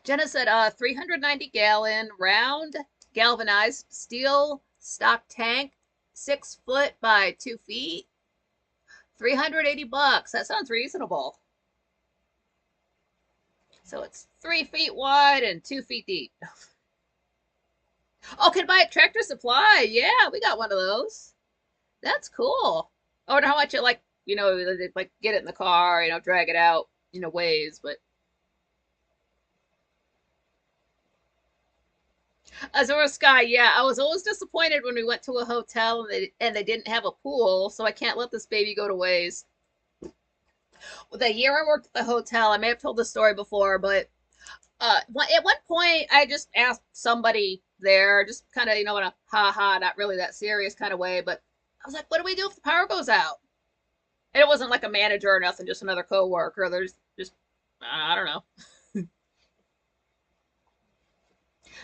Jenna said, 390-gallon round galvanized steel stock tank, 6 foot by 2 feet, $380. That sounds reasonable. So it's 3 feet wide and 2 feet deep. Oh, can buy at Tractor Supply. Yeah, we got one of those. That's cool. I wonder how much it like, like get it in the car, drag it out, weighs, but Azure Sky, yeah, I was always disappointed when we went to a hotel and they didn't have a pool, so I can't let this baby go to waste. The year I worked at the hotel, I may have told the story before, but at one point I just asked somebody there, just kind of, in a ha ha, not really that serious kind of way, but I was like, what do we do if the power goes out? And it wasn't like a manager or nothing, just another coworker. There's just, I don't know.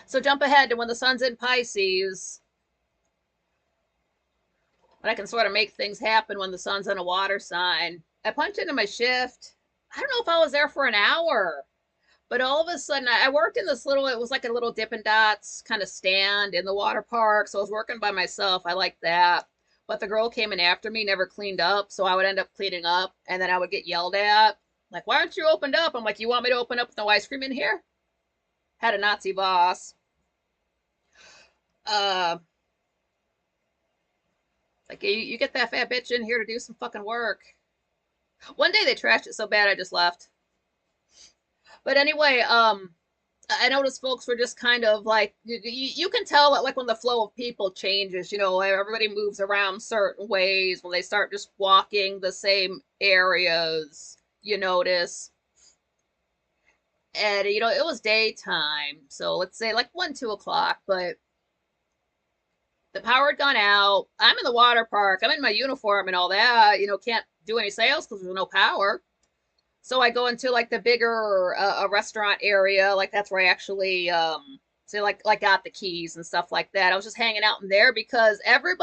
So jump ahead to when the sun's in Pisces, but I can sort of make things happen when the sun's in a water sign. I punched into my shift. I don't know if I was there for an hour, but all of a sudden I worked in this little, it was like a little Dippin' Dots kind of stand in the water park. So I was working by myself. I liked that. But the girl came in after me, never cleaned up. So I would end up cleaning up and then I would get yelled at. Like, why aren't you opened up? I'm like, you want me to open up with no ice cream in here? Had a Nazi boss. Uh, like, you get that fat bitch in here to do some fucking work. One day they trashed it so bad I just left. But anyway, I noticed folks were just kind of like you can tell that like when the flow of people changes, everybody moves around certain ways when they start just walking the same areas. You notice, and it was daytime, so let's say like 1, 2 o'clock, but the power had gone out. I'm in the water park. I'm in my uniform and all that. Can't do any sales because there's no power. So I go into like the bigger restaurant area, like that's where I actually say like got the keys and stuff like that. I was just hanging out in there because every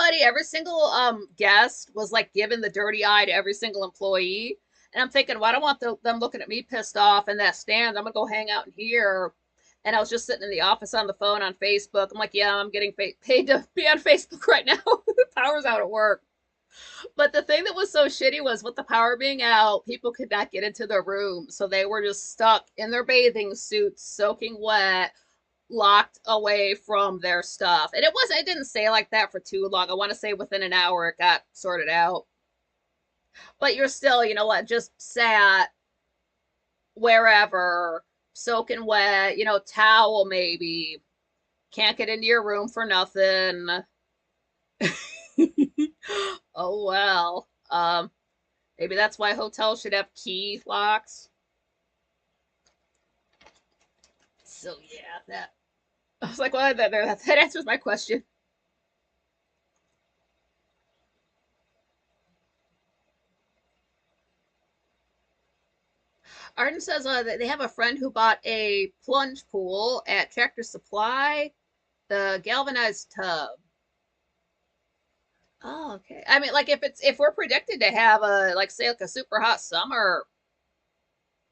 single guest was like giving the dirty eye to every single employee. And I'm thinking, well, I don't want them looking at me pissed off in that stand. I'm gonna go hang out in here. And I was just sitting in the office on the phone on Facebook. I'm like, yeah, I'm getting paid to be on Facebook right now. The power's out at work. But the thing that was so shitty was with the power being out, people could not get into their room. So they were just stuck in their bathing suits, soaking wet, locked away from their stuff. And it didn't stay like that for too long. I want to say within an hour it got sorted out. But you're still, what, just sat wherever, soaking wet, towel maybe. Can't get into your room for nothing. Oh well. Maybe that's why hotels should have key locks. So yeah, that. I was like, well, that answers my question. Arden says that they have a friend who bought a plunge pool at Tractor Supply, the galvanized tub. Oh, okay. I mean, like if we're predicted to have a like say like a super hot summer,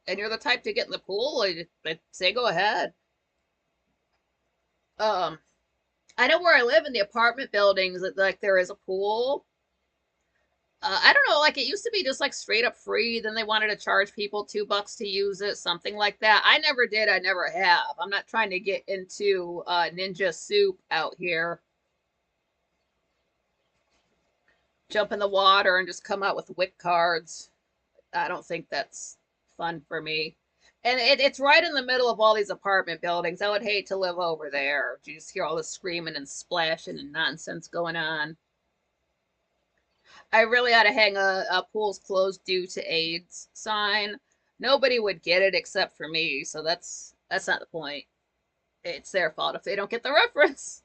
and you're the type to get in the pool, I'd say go ahead. Um, I know where I live in the apartment buildings that like there is a pool. I don't know, like it used to be just like straight up free. Then they wanted to charge people $2 to use it, something like that. I never did. I never have. I'm not trying to get into ninja soup out here. Jump in the water and just come out with wick cards. I don't think that's fun for me. And it's right in the middle of all these apartment buildings. I would hate to live over there. You just hear all this screaming and splashing and nonsense going on. I really ought to hang a pools closed due to AIDS sign. Nobody would get it except for me, so that's not the point. It's their fault if they don't get the reference.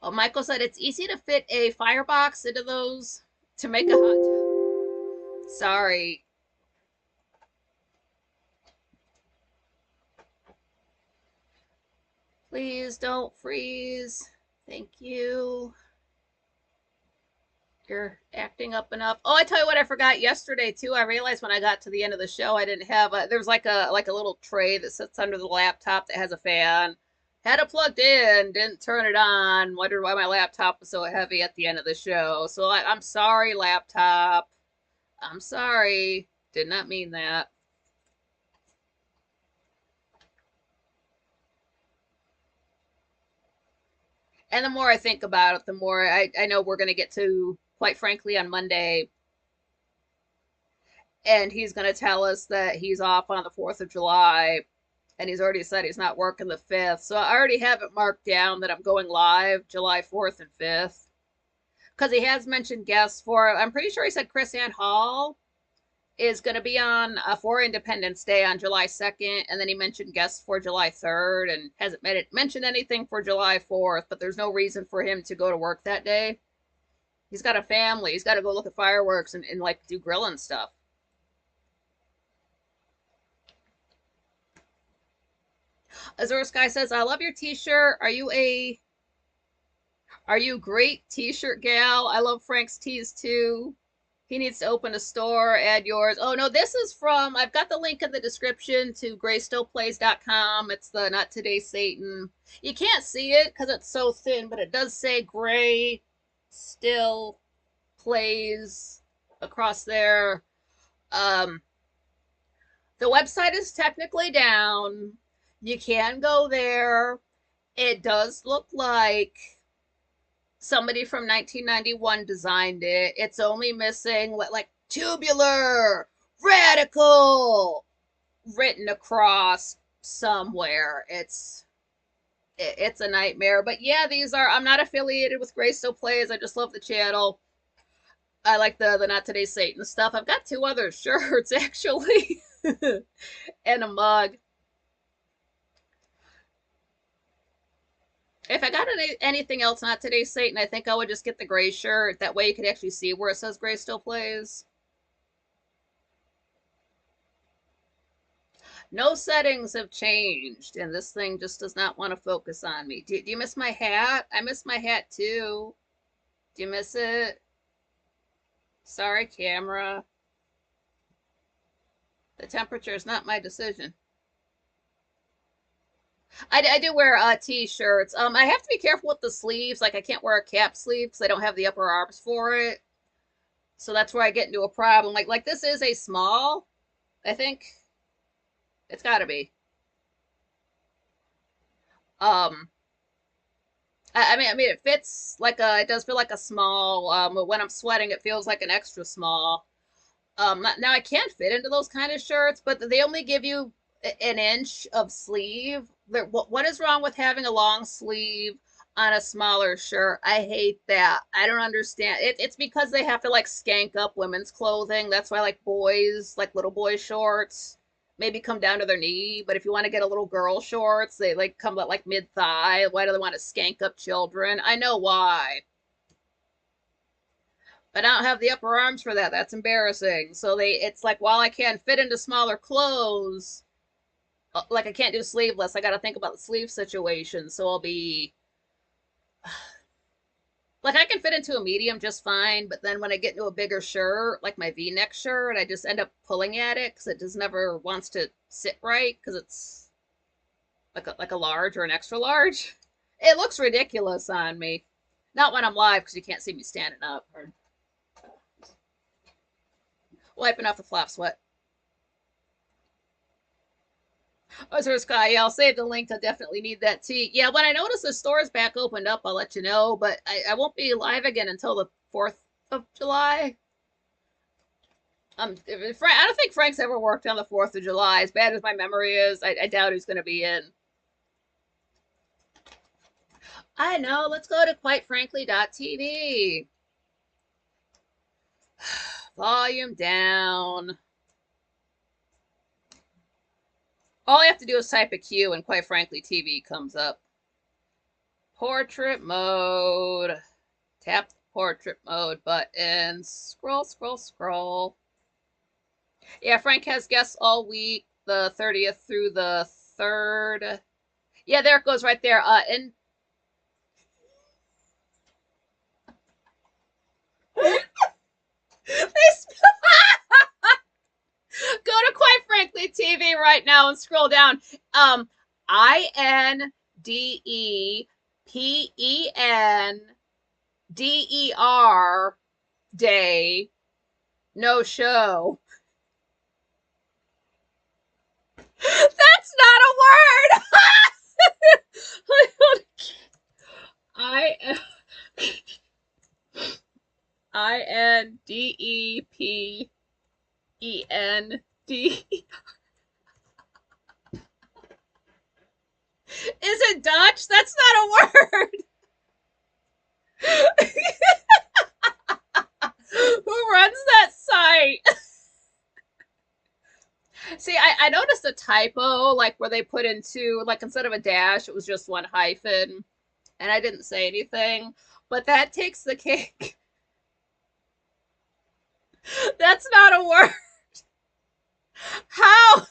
Oh, Michael said it's easy to fit a firebox into those to make a hot. Sorry. Please don't freeze. Thank you. You're acting up and up. Oh, I tell you what, I forgot yesterday too. I realized when I got to the end of the show, I didn't have a. There's like a little tray that sits under the laptop that has a fan. Had it plugged in, didn't turn it on. Wondered why my laptop was so heavy at the end of the show. So I'm sorry, laptop. I'm sorry. Did not mean that. And the more I think about it, the more I know we're going to get to, quite frankly, on Monday. And he's going to tell us that he's off on the 4th of July. And he's already said he's not working the 5th. So I already have it marked down that I'm going live July 4th and 5th. Because he has mentioned guests for, I'm pretty sure he said Chris Ann Hall is going to be on for Independence Day on July 2nd. And then he mentioned guests for July 3rd and hasn't mentioned anything for July 4th. But there's no reason for him to go to work that day. He's got a family. He's got to go look at fireworks and like do grilling stuff. Azure Sky says, I love your t-shirt. Are you great t-shirt gal? I love Frank's tees too. He needs to open a store, add yours. Oh no, this is from I've got the link in the description to graystillplays.com. It's the Not Today Satan. You can't see it because it's so thin, but it does say Gray Still Plays across there. Um the website is technically down. You can go there. It does look like somebody from 1991 designed it. It's only missing what like tubular radical written across somewhere. It's a nightmare. But yeah, these are I'm not affiliated with Grace Still Plays. I just love the channel. I like the Not Today Satan stuff. I've got two other shirts actually and a mug. If I got anything else Not Today Satan, I think I would just get the gray shirt. That way you could actually see where it says Gray Still Plays. No settings have changed, and this thing just does not want to focus on me. Do you miss my hat? I miss my hat too. Do you miss it? Sorry, camera. The temperature is not my decision. I do wear t-shirts. I have to be careful with the sleeves. Like I can't wear a cap sleeve because I don't have the upper arms for it. So that's where I get into a problem. Like this is a small. I think it's got to be. Um, I mean, it fits like it does feel like a small. But when I'm sweating, it feels like an extra small. Now I can't fit into those kind of shirts, but they only give you an inch of sleeve what is wrong with having a long sleeve on a smaller shirt? I hate that. I don't understand. It's because they have to like skank up women's clothing. That's why like boys, like little boy shorts, maybe come down to their knee. But if you want to get a little girl shorts, they like come at like mid thigh. Why do they want to skank up children? I know why. But I don't have the upper arms for that. That's embarrassing. So it's like while I can fit into smaller clothes, like I can't do sleeveless. I got to think about the sleeve situation. So I'll be like I can fit into a medium just fine, but then when I get into a bigger shirt, like my V-neck shirt, I just end up pulling at it because it just never wants to sit right because it's like a large or an extra large. It looks ridiculous on me. Not when I'm live because you can't see me standing up or wiping off the flop sweat. Oh, so Sky, yeah, I'll save the link. I definitely need that tea. Yeah, when I notice the store's back opened up, I'll let you know. But I won't be live again until the 4th of July. I don't think Frank's ever worked on the 4th of July. As bad as my memory is, I doubt he's going to be in. I know. Let's go to quitefrankly.tv. Volume down. All I have to do is type a Q, and quite frankly, TV comes up. Portrait mode. Tap portrait mode button. Scroll, scroll, scroll. Yeah, Frank has guests all week, the 30th through the 3rd. Yeah, there it goes right there. And go to Quite Frankly TV right now and scroll down. INDEPENDER day, no show. That's not a word. I INDEPEND. Is it Dutch? That's not a word. Who runs that site? See, I noticed a typo, like where they put into, like instead of a dash, it was just one hyphen, and I didn't say anything. But that takes the cake. That's not a word. How?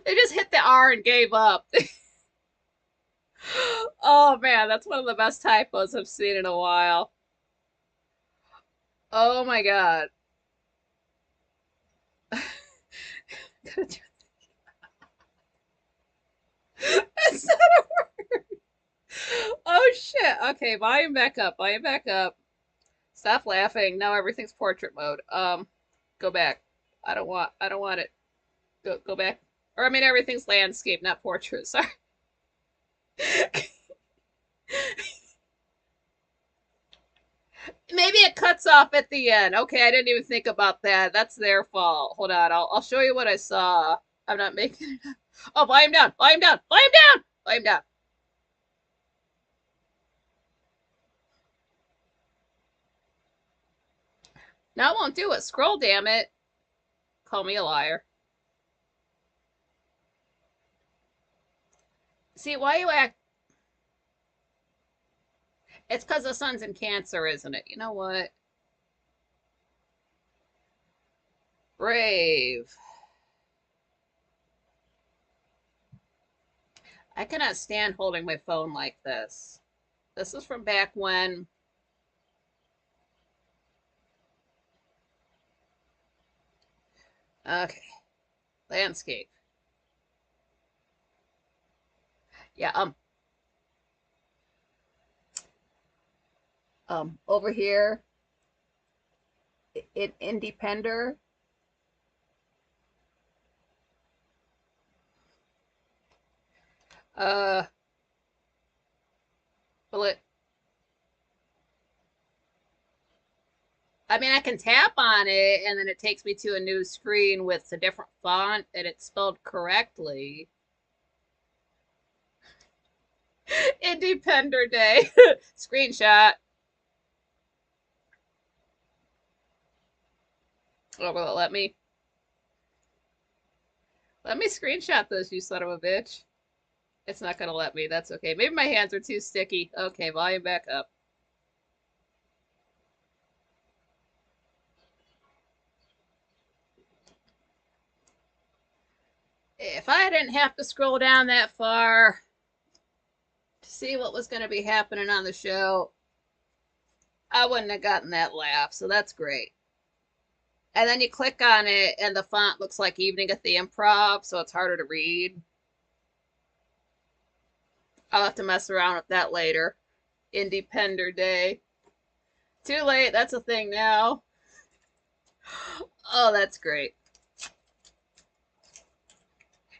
They just hit the R and gave up. Oh man, that's one of the best typos I've seen in a while. Oh my god. That's not a word. Oh shit. Okay, volume back up. Volume back up. Stop laughing. Now everything's portrait mode. Go back. I don't want it. Go back. Or I mean everything's landscape, not portrait. Sorry. Maybe it cuts off at the end. Okay, I didn't even think about that. That's their fault. Hold on, I'll show you what I saw. I'm not making it up. Oh, volume down, volume down, volume down, volume down. Now I won't do it. Scroll, damn it. Call me a liar. See, why you act? It's because the sun's in Cancer, isn't it? You know what? Brave. I cannot stand holding my phone like this. This is from back when. Okay. Landscape. Yeah, over here in Independer. Uh, well, I mean, I can tap on it and then it takes me to a new screen with a different font and it's spelled correctly. Independer Day. Screenshot. Oh, will it let me? Let me screenshot this, you son of a bitch. It's not gonna let me. That's okay. Maybe my hands are too sticky. Okay, volume back up. If I didn't have to scroll down that far to see what was going to be happening on the show, I wouldn't have gotten that laugh. So that's great. And then you click on it, and the font looks like Evening at the Improv, so it's harder to read. I'll have to mess around with that later. Independer Day. Too late. That's a thing now. Oh, that's great.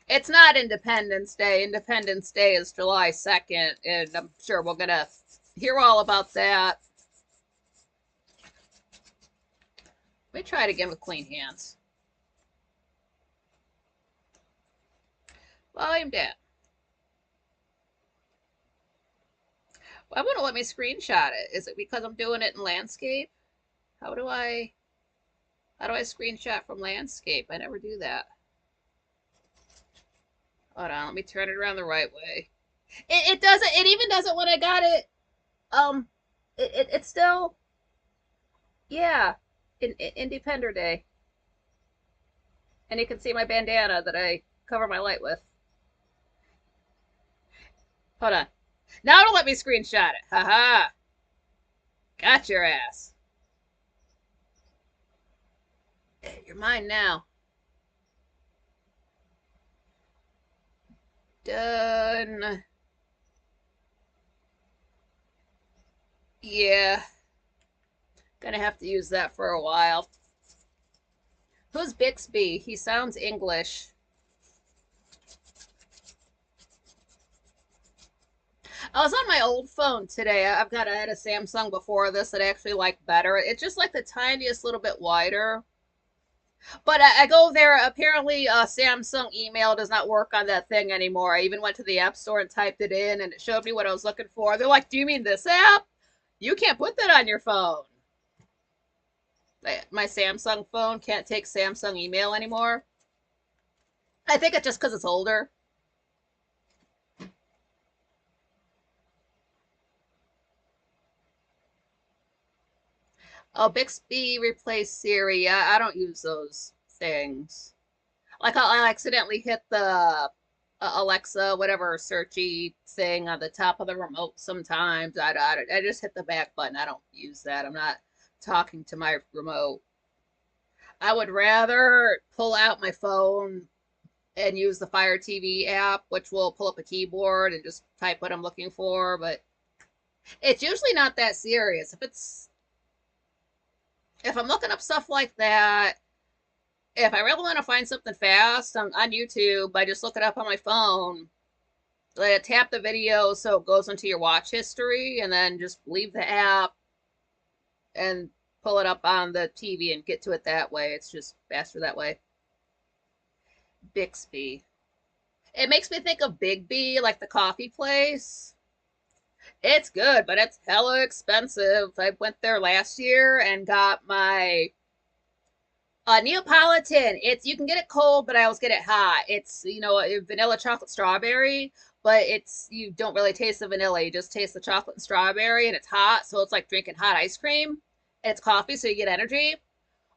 It's not Independence Day. Independence Day is July 2nd, and I'm sure we're going to hear all about that. Let me try it again with clean hands. Volume down. Why won't it let me screenshot it? Is it because I'm doing it in landscape? How do I screenshot from landscape? I never do that. Hold on, let me turn it around the right way. It doesn't, it even doesn't when I got it. It's still, yeah, Independer Day. And you can see my bandana that I cover my light with. Hold on. Now it'll let me screenshot it. Haha. Got your ass. You're mine now. Done. Yeah. Gonna have to use that for a while. Who's Bixby? He sounds English. I was on my old phone today. I had a Samsung before this that I actually like better. It's just like the tiniest little bit wider. But I go there. Apparently, Samsung email does not work on that thing anymore. I even went to the App Store and typed it in, and it showed me what I was looking for. They're like, "Do you mean this app? You can't put that on your phone." My Samsung phone can't take Samsung email anymore. I think it's just because it's older. Oh, Bixby replaced Siri. I don't use those things. Like I'll accidentally hit the Alexa, whatever searchy thing on the top of the remote sometimes. I just hit the back button. I don't use that. I'm not talking to my remote. I would rather pull out my phone and use the Fire TV app, which will pull up a keyboard and just type what I'm looking for, but it's usually not that serious. If I'm looking up stuff like that, if I really want to find something fast on YouTube, I just look it up on my phone. Tap the video so it goes into your watch history, and then just leave the app and pull it up on the TV and get to it that way. It's just faster that way. Bixby. It makes me think of Big B, like the coffee place. It's good, but it's hella expensive. I went there last year and got my Neapolitan. You can get it cold, but I always get it hot. It's vanilla chocolate strawberry, but you don't really taste the vanilla. You just taste the chocolate and strawberry, and it's hot, so it's like drinking hot ice cream. And it's coffee, so you get energy.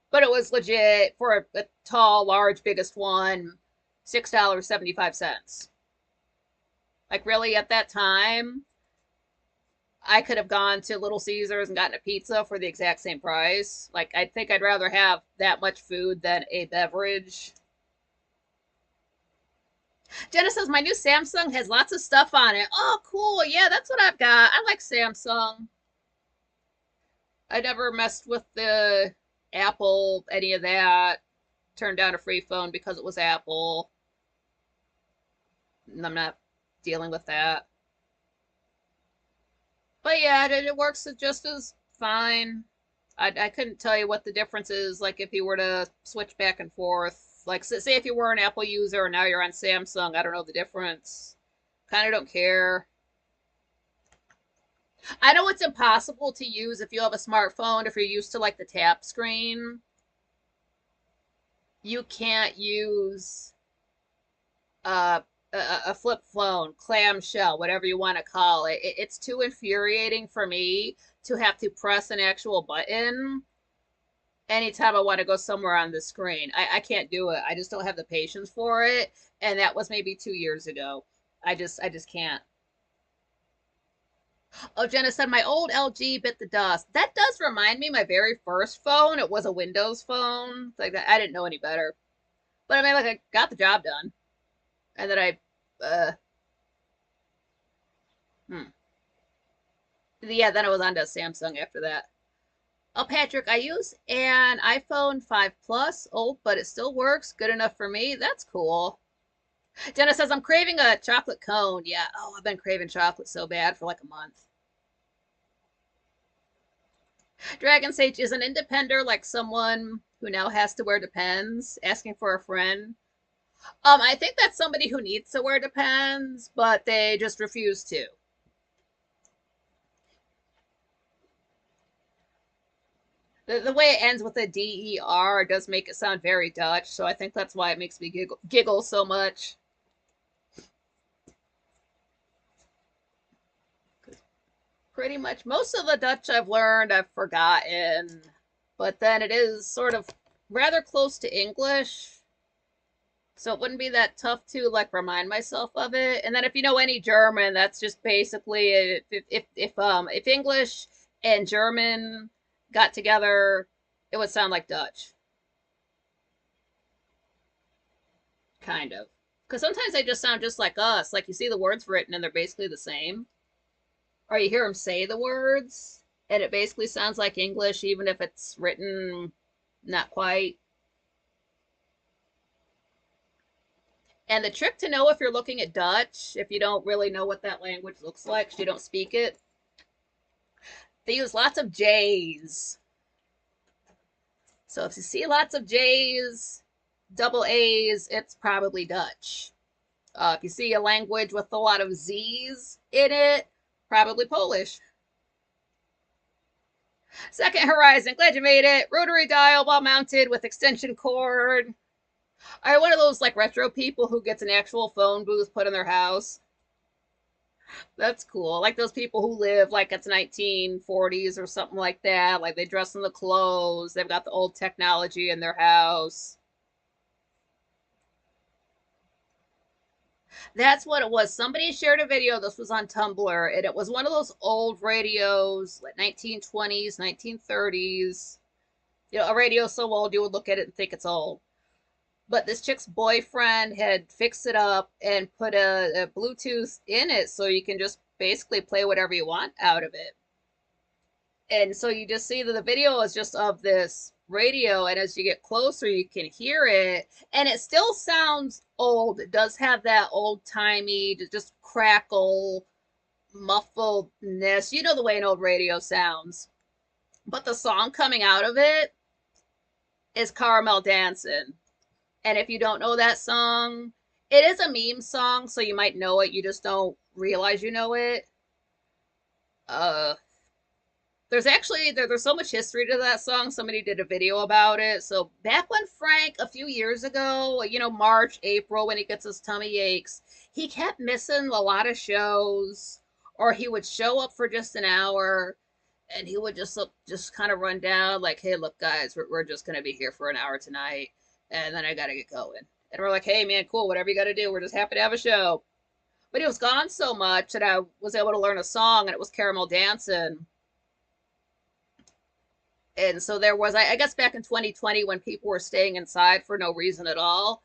But it was legit for a tall, large, biggest one, $6.75. Like really, at that time, I could have gone to Little Caesars and gotten a pizza for the exact same price. Like, I think I'd rather have that much food than a beverage. Jenna says, my new Samsung has lots of stuff on it. Oh, cool. Yeah, that's what I've got. I like Samsung. I never messed with the Apple, any of that. Turned down a free phone because it was Apple. I'm not dealing with that. But yeah, it works just as fine. I couldn't tell you what the difference is, like if you were to switch back and forth. Like, say if you were an Apple user and now you're on Samsung, I don't know the difference. Kind of don't care. I know it's impossible to use if you have a smartphone, if you're used to like the tap screen. You can't use uh, a flip phone, clamshell, whatever you want to call it. It's too infuriating for me to have to press an actual button anytime I want to go somewhere on the screen. I can't do it. I just don't have the patience for it. And that was maybe 2 years ago. I just can't. Oh, Jenna said my old LG bit the dust. That does remind me my very first phone. It was a Windows phone. Like that, I didn't know any better. But I mean, like I got the job done, and then hmm. Yeah, then I was on to Samsung after that. Oh, Patrick, I use an iPhone 5 Plus, old, but it still works. Good enough for me. That's cool. Jenna says, I'm craving a chocolate cone. Yeah. Oh, I've been craving chocolate so bad for like a month. Dragon Sage is an independer like someone who now has to wear Depends, asking for a friend. I think that's somebody who needs to wear Depends, but they just refuse to. The way it ends with a DER does make it sound very Dutch, so I think that's why it makes me giggle so much. Pretty much most of the Dutch I've learned, I've forgotten, but then it is sort of rather close to English, so it wouldn't be that tough to like remind myself of it. And then if you know any German, that's just basically if English and German got together, it would sound like Dutch, kind of. Because sometimes they just sound just like us. Like you see the words written and they're basically the same, or you hear them say the words and it basically sounds like English, even if it's written not quite. And the trick to know if you're looking at Dutch, if you don't really know what that language looks like, because you don't speak it, they use lots of J's. So if you see lots of J's, double A's, it's probably Dutch. If you see a language with a lot of Z's in it, probably Polish. Second Horizon, glad you made it. Rotary dial, while mounted with extension cord. Are you one of those like retro people who gets an actual phone booth put in their house? That's cool. Like those people who live like it's 1940s or something like that. Like they dress in the clothes. They've got the old technology in their house. That's what it was. Somebody shared a video. This was on Tumblr, and it was one of those old radios, like 1920s, 1930s. You know, a radio so old you would look at it and think it's old. But this chick's boyfriend had fixed it up and put a Bluetooth in it so you can just basically play whatever you want out of it. And so you just see that the video is just of this radio, and as you get closer you can hear it, and it still sounds old. It does have that old timey just crackle muffledness, you know, the way an old radio sounds. But the song coming out of it is Caramel Dancing. And if you don't know that song, it is a meme song, so you might know it, you just don't realize you know it. uh there's actually there's so much history to that song. Somebody did a video about it. So back when Frank, a few years ago, you know, March, April, when he gets his tummy aches, he kept missing a lot of shows, or he would show up for just an hour, and he would just look, just kind of run down like, hey, look guys, we're just gonna be here for an hour tonight, and then I gotta get going. And we're like, hey man, cool, whatever you gotta do, we're just happy to have a show. But he was gone so much that I was able to learn a song, and it was Caramel Dancing. And so there was, I guess back in 2020 when people were staying inside for no reason at all,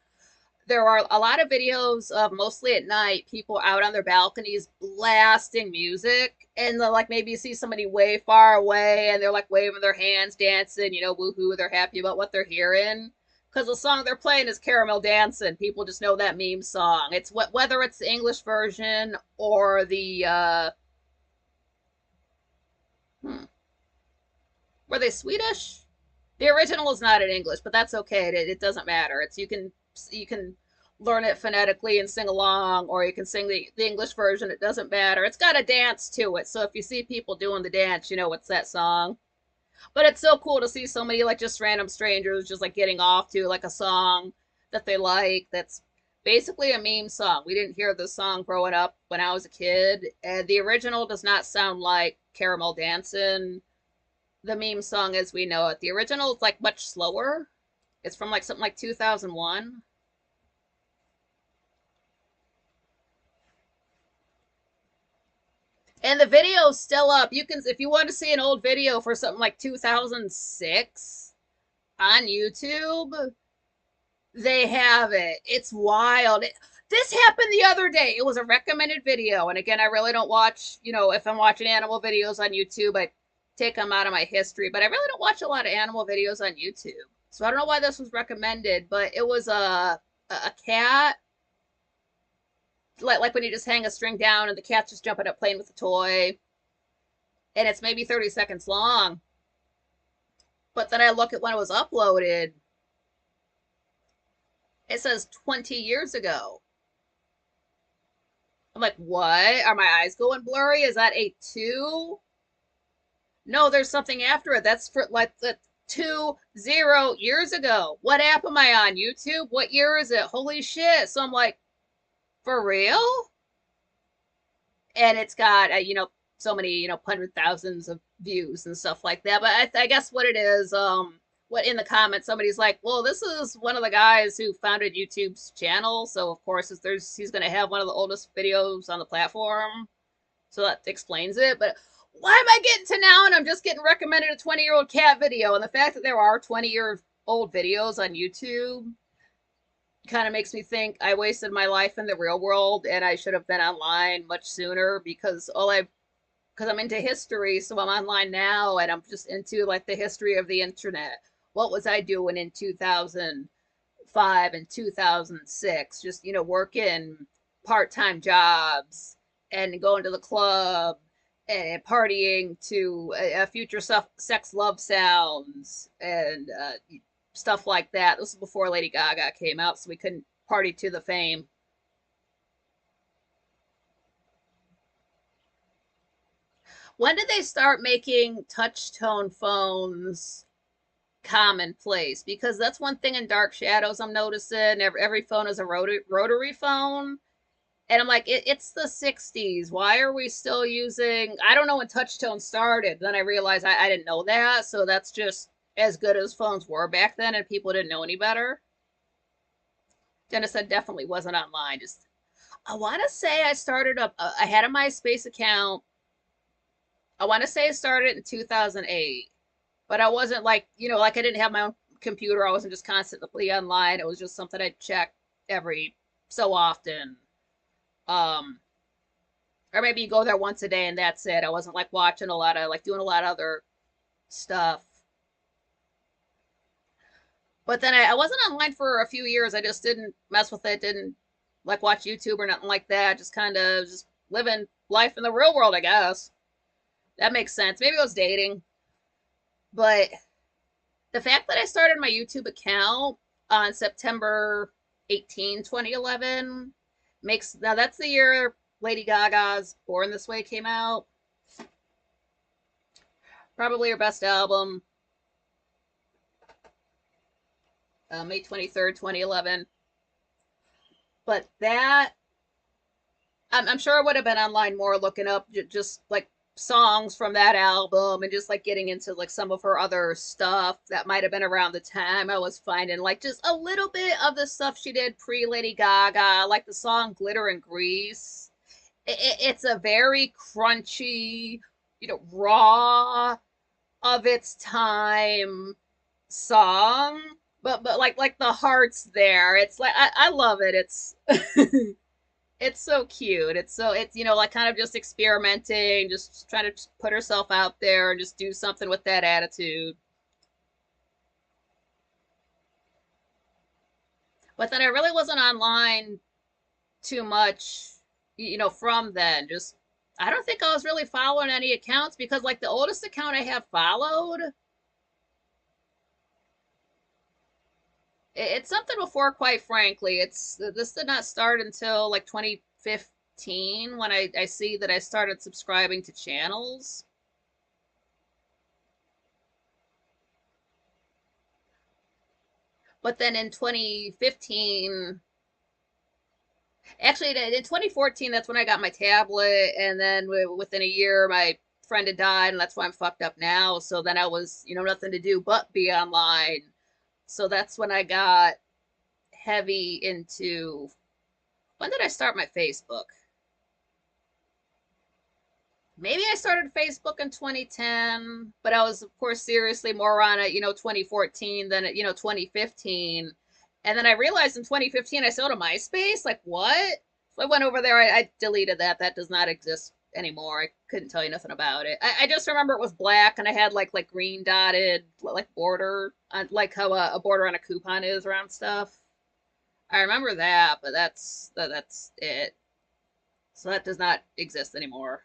there are a lot of videos of, mostly at night, people out on their balconies blasting music, and like maybe you see somebody way far away and they're like waving their hands, dancing, you know, woohoo, they're happy about what they're hearing, because the song they're playing is Caramel Dancing. People just know that meme song. It's whether it's the English version or the hmm, Were they Swedish? The original is not in English, but that's okay. It doesn't matter. It's you can learn it phonetically and sing along, or you can sing the English version. It doesn't matter. It's got a dance to it, so if you see people doing the dance, you know it's that song. But it's so cool to see so many like just random strangers just like getting off to like a song that they like. That's basically a meme song. We didn't hear this song growing up when I was a kid, and the original does not sound like Caramel Dancin', the meme song as we know it. The original is like much slower. It's from like something like 2001. And the video's still up. You can, if you want to see an old video for something like 2006 on YouTube, they have it. It's wild. This happened the other day. It was a recommended video. And again, I really don't watch, if I'm watching animal videos on YouTube, I take them out of my history. But I really don't watch a lot of animal videos on YouTube. So I don't know why this was recommended, but it was a cat, like when you just hang a string down and the cat's just jumping up playing with the toy. And it's maybe 30 seconds long. But then I look at when it was uploaded. It says 20 years ago. I'm like, what? Are my eyes going blurry? Is that a 2? No, there's something after it. That's for like the 20 years ago. What app am I on? YouTube? What year is it? Holy shit. So I'm like, for real? And it's got, so many, hundred thousands of views and stuff like that. But I guess what it is, what in the comments, somebody's like, well, this is one of the guys who founded YouTube's channel. So of course, he's going to have one of the oldest videos on the platform. So that explains it. But why am I getting to now? And I'm just getting recommended a 20-year-old cat video. And the fact that there are 20-year-old videos on YouTube kind of makes me think I wasted my life in the real world and I should have been online much sooner because I'm into history, so I'm online now and I'm just into like the history of the internet. What was I doing in 2005 and 2006? Just, working part-time jobs and going to the club and partying to future sex love sounds and stuff like that. This was before Lady Gaga came out, so we couldn't party to the fame. When did they start making touch tone phones commonplace? Because that's one thing in Dark Shadows I'm noticing. Every phone is a rotary phone. And I'm like, it's the 60s. Why are we still using... I don't know when touch tone started. Then I realized I didn't know that. So that's just as good as phones were back then and people didn't know any better. Dennis said definitely wasn't online. Just, I want to say I had a MySpace account. I want to say I started in 2008, but I wasn't like, like I didn't have my own computer. I wasn't just constantly online. It was just something I'd check every so often. Or maybe you go there once a day and that's it. I wasn't like watching a lot of, like doing a lot of other stuff. But then I wasn't online for a few years. I just didn't mess with it, didn't like watch YouTube or nothing like that. Just kind of just living life in the real world, I guess. That makes sense. Maybe I was dating. But the fact that I started my YouTube account on September 18, 2011 makes, now that's the year Lady Gaga's Born This Way came out. Probably her best album. May 23rd, 2011. But that, I'm sure I would have been online more looking up just like songs from that album and just like getting into like some of her other stuff that might have been around the time I was finding like just a little bit of the stuff she did pre Lady Gaga, like the song Glitter and Grease. It's a very crunchy, raw of its time song, but like the heart's there. It's like I love it. It's it's so cute. It's like kind of just experimenting, just trying to put herself out there and just do something with that attitude. But then I really wasn't online too much, from then. I don't think I was really following any accounts because like the oldest account I have followed It's something before, quite frankly. This did not start until like 2015 when I see that I started subscribing to channels. But then in 2015, actually in 2014, that's when I got my tablet, and then within a year, my friend had died, and that's why I'm fucked up now. So then I was, nothing to do but be online. So that's when I got heavy into. When did I start my Facebook? Maybe I started Facebook in 2010, but I was, of course, seriously more on it, 2014 than at, 2015. And then I realized in 2015 I still had a MySpace. Like, what? So I went over there. I deleted that. That does not exist anymore. I couldn't tell you nothing about it. I just remember it was black and I had like green dotted like border, like how a border on a coupon is around stuff. I remember that, but that's it. So that does not exist anymore.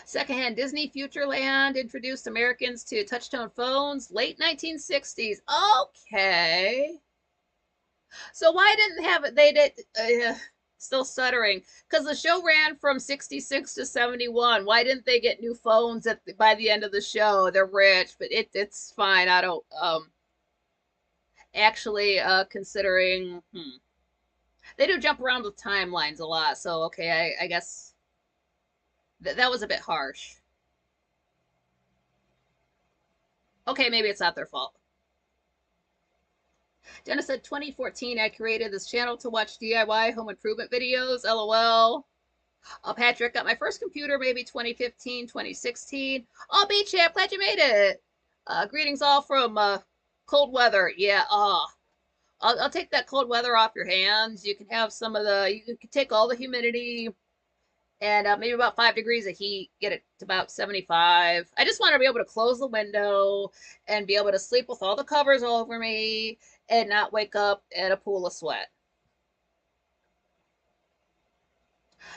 Secondhand Disney Futureland introduced Americans to touchtone phones late 1960s. Okay. So why didn't have it? They did. Still stuttering because the show ran from 66 to 71. Why didn't they get new phones by the end of the show? They're rich, but it's fine. I don't actually considering they do jump around with timelines a lot. So okay, I guess that was a bit harsh. Okay, maybe it's not their fault. Jenna said 2014, I created this channel to watch DIY home improvement videos. LOL. Patrick got my first computer maybe 2015, 2016. Oh, B Chap, glad you made it. Greetings all from cold weather. Yeah, I'll take that cold weather off your hands. You can have you can take all the humidity and maybe about 5 degrees of heat, get it to about 75. I just want to be able to close the window and be able to sleep with all the covers over me and not wake up in a pool of sweat.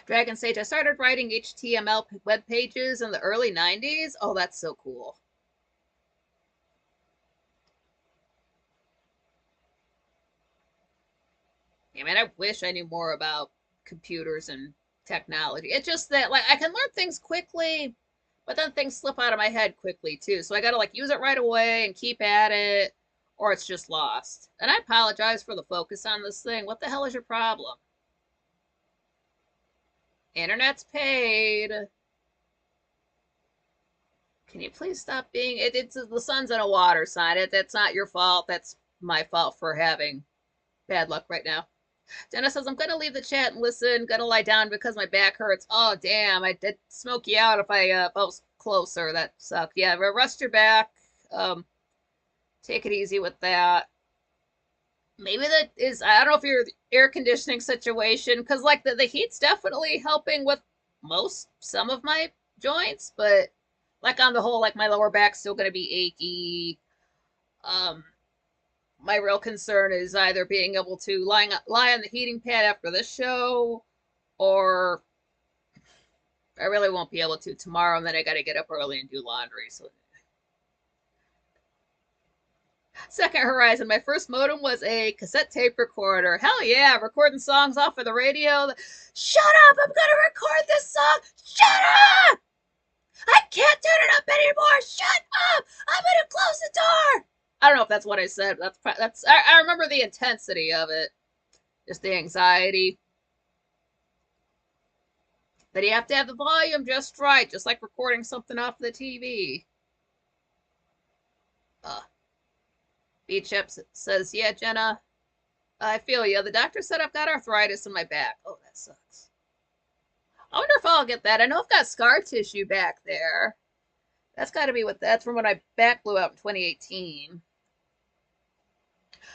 Dragon Sage, I started writing HTML web pages in the early 90s. Oh, that's so cool. I mean, I wish I knew more about computers and technology. It's just that, like, I can learn things quickly, but then things slip out of my head quickly, too. So I gotta, like, use it right away and keep at it, or it's just lost. And I apologize for the focus on this thing. What the hell is your problem? Internet's paid. Can you please stop being it's the sun's in a water sign. That's not your fault. That's my fault for having bad luck right now. Dennis says I'm gonna leave the chat and listen. Gonna lie down because my back hurts. Oh damn! I did smoke you out if I was closer. That sucked. Yeah, rest your back. Take it easy with that. Maybe that is. I don't know if your air conditioning situation, because like the heat's definitely helping with some of my joints, but like on the whole, like my lower back's still gonna be achy. Um, my real concern is either being able to lie on the heating pad after this show, or I really won't be able to tomorrow, and then I got to get up early and do laundry. So, Second Horizon, my first modem was a cassette tape recorder. Hell yeah, recording songs off of the radio. Shut up! I'm gonna record this song. Shut up! I can't turn it up anymore. Shut up! I'm gonna close the door. I don't know if that's what I said. That's. I remember the intensity of it, just the anxiety. That you have to have the volume just right, just like recording something off the TV. Uh, B-Chip says, yeah, Jenna, I feel you. The doctor said I've got arthritis in my back. Oh, that sucks. I wonder if I'll get that. I know I've got scar tissue back there. That's got to be that's from when my back blew out in 2018.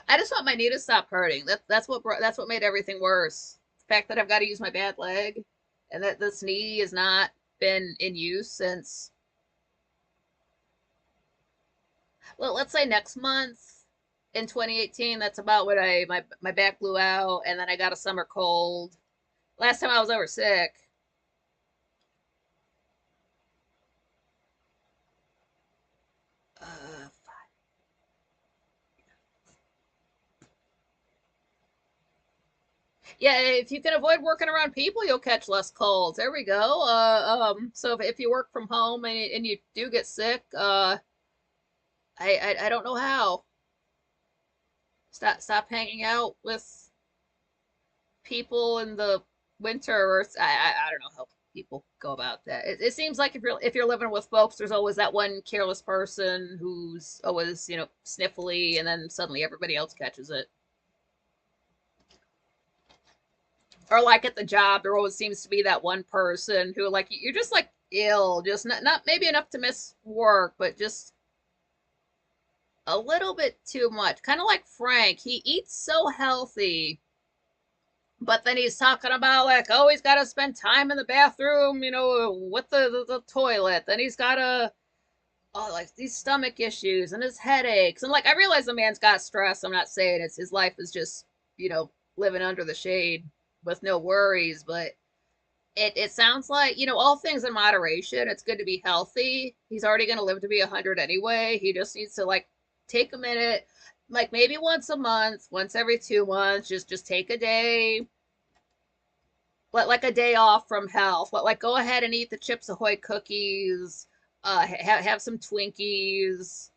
I just want my knee to stop hurting. That's what made everything worse. The fact that I've got to use my bad leg, and that this knee has not been in use since, well, let's say next month in 2018. That's about when my back blew out, and then I got a summer cold. Last time I was ever sick. Yeah, if you can avoid working around people, you'll catch less colds. There we go. So if you work from home and you do get sick, I don't know how. Stop hanging out with people in the winter, or I don't know how people go about that. It seems like if you're living with folks, there's always that one careless person who's always sniffly, and then suddenly everybody else catches it. Or like at the job, there always seems to be that one person who like you're just like ill, just not maybe enough to miss work, but just a little bit too much. Kind of like Frank. He eats so healthy, but then he's talking about like, oh, he's got to spend time in the bathroom, with the toilet. Then he's got to, oh, like these stomach issues and his headaches. And like, I realize the man's got stress. I'm not saying it's his life is just, living under the shade with no worries, but it sounds like, all things in moderation. It's good to be healthy. He's already going to live to be 100 anyway. He just needs to like take a minute, like maybe once a month, once every 2 months, just take a day, let like a day off from health. Let like go ahead and eat the Chips Ahoy cookies. Have some Twinkies.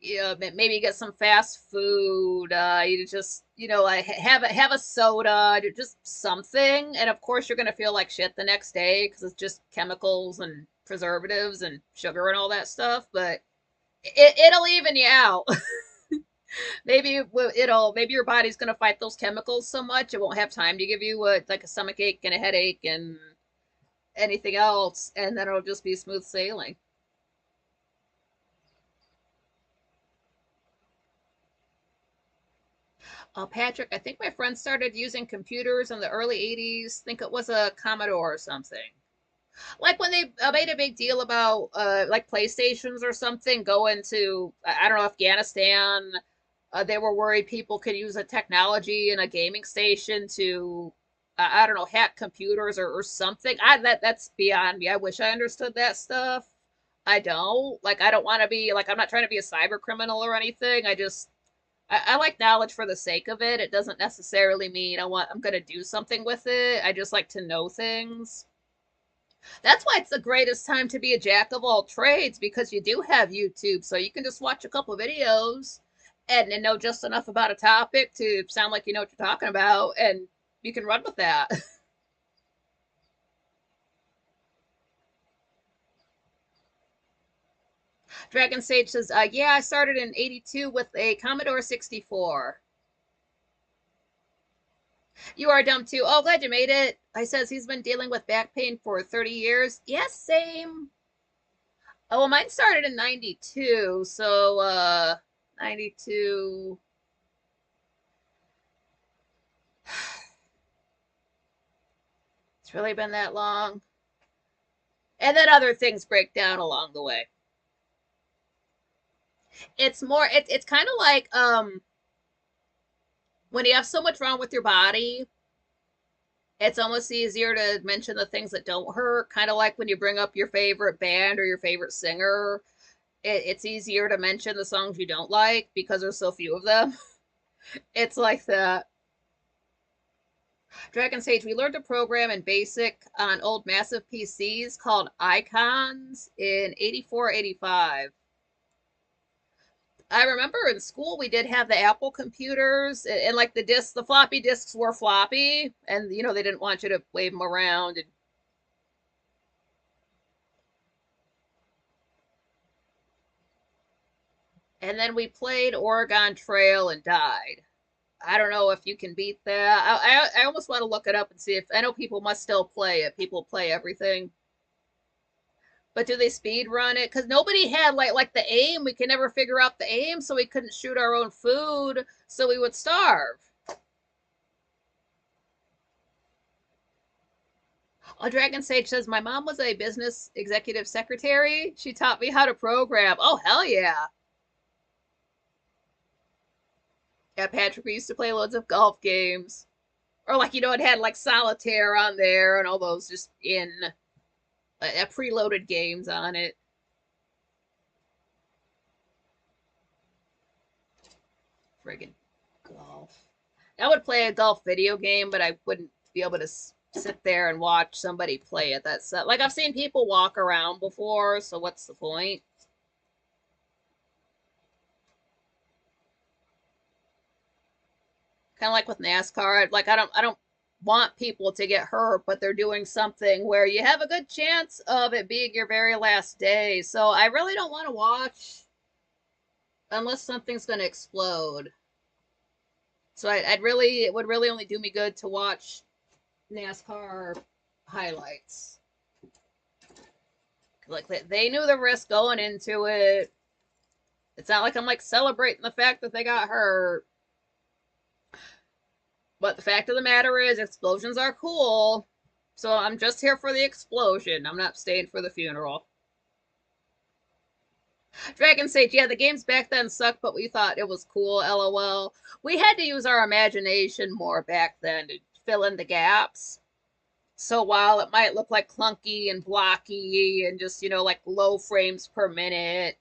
Maybe get some fast food. You just like have a soda, just something. And of course, you're gonna feel like shit the next day because it's just chemicals and preservatives and sugar and all that stuff. But it'll even you out. Maybe your body's gonna fight those chemicals so much it won't have time to give you like a stomach ache and a headache and anything else, and then it'll just be smooth sailing. Patrick, I think my friend started using computers in the early 80s. Think it was a Commodore or something. Like when they made a big deal about like PlayStations or something going to, I don't know, Afghanistan. They were worried people could use a technology in a gaming station to, I don't know, hack computers or something. That's beyond me. I wish I understood that stuff. I don't. Like, I don't want to be like I'm not trying to be a cyber criminal or anything. I like knowledge for the sake of it. It doesn't necessarily mean I'm gonna do something with it. I just like to know things. That's why it's the greatest time to be a jack of all trades because you do have YouTube, so you can just watch a couple videos and know just enough about a topic to sound like you know what you're talking about, and you can run with that. Dragon Sage says, "Yeah, I started in '82 with a Commodore 64." You are dumb too. Oh, glad you made it. I says he's been dealing with back pain for 30 years. Yes, same. Oh, well, mine started in '92, so 92. It's really been that long. And then other things break down along the way. It's kind of like when you have so much wrong with your body, it's almost easier to mention the things that don't hurt. Kind of like when you bring up your favorite band or your favorite singer, it's easier to mention the songs you don't like because there's so few of them. It's like that. Dragon Sage, we learned a program in BASIC on old massive PCs called Icons in 84, 85. I remember in school we did have the Apple computers and like the floppy disks were floppy, and they didn't want you to wave them around. And then we played Oregon Trail and died. I don't know if you can beat that. I almost want to look it up and see if I know people must still play it. People play everything, but do they speed run it? Because nobody had like the aim. We could never figure out the aim, so we couldn't shoot our own food, so we would starve. Oh, Dragon Sage says my mom was a business executive secretary. She taught me how to program. Oh hell yeah! Yeah, Patrick, we used to play loads of golf games, or like it had like solitaire on there and all those just in preloaded games on it. Friggin' golf. I would play a golf video game, but I wouldn't be able to sit there and watch somebody play it. That's like I've seen people walk around before, so what's the point? Kind of like with NASCAR, like I don't want people to get hurt, but they're doing something where you have a good chance of it being your very last day. So I really don't want to watch unless something's going to explode. So I'd really, it would really only do me good to watch NASCAR highlights. Like they knew the risk going into it. It's not like I'm like celebrating the fact that they got hurt. But the fact of the matter is, explosions are cool. So I'm just here for the explosion. I'm not staying for the funeral. Dragon Sage, yeah, the games back then sucked, but we thought it was cool, lol. We had to use our imagination more back then to fill in the gaps. So while it might look like clunky and blocky and just, like low frames per minute,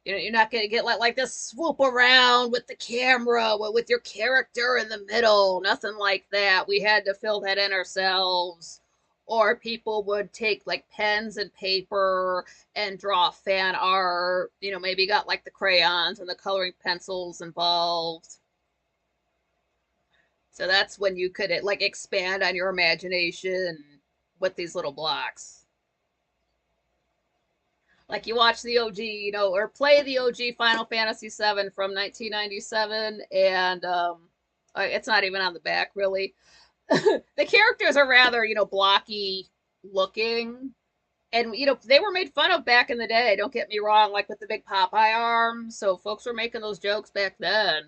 you're not going to get like this swoop around with the camera with your character in the middle. Nothing like that. We had to fill that in ourselves. Or people would take like pens and paper and draw fan art. Maybe got like the crayons and the coloring pencils involved. So that's when you could like expand on your imagination with these little blocks. Like you watch the OG, or play the OG Final Fantasy VII from 1997, and it's not even on the back really. The characters are rather, blocky looking, and they were made fun of back in the day. Don't get me wrong, like with the big Popeye arms. So folks were making those jokes back then.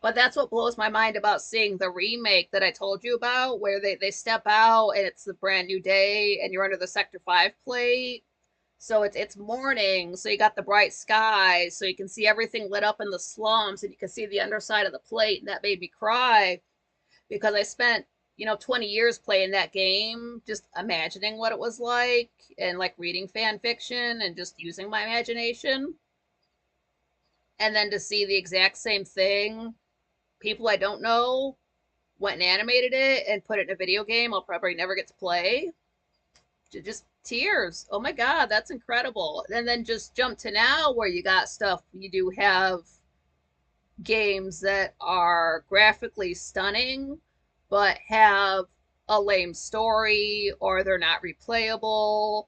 But that's what blows my mind about seeing the remake that I told you about, where they step out and it's the brand new day and you're under the Sector 5 plate. So it's morning, so you got the bright sky, so you can see everything lit up in the slums and you can see the underside of the plate, and that made me cry because I spent, 20 years playing that game, just imagining what it was like and like reading fan fiction and just using my imagination. And then to see the exact same thing, people I don't know went and animated it and put it in a video game I'll probably never get to play. Just tears. Oh my God, that's incredible. And then just jump to now where you got stuff, you do have games that are graphically stunning, but have a lame story, or they're not replayable,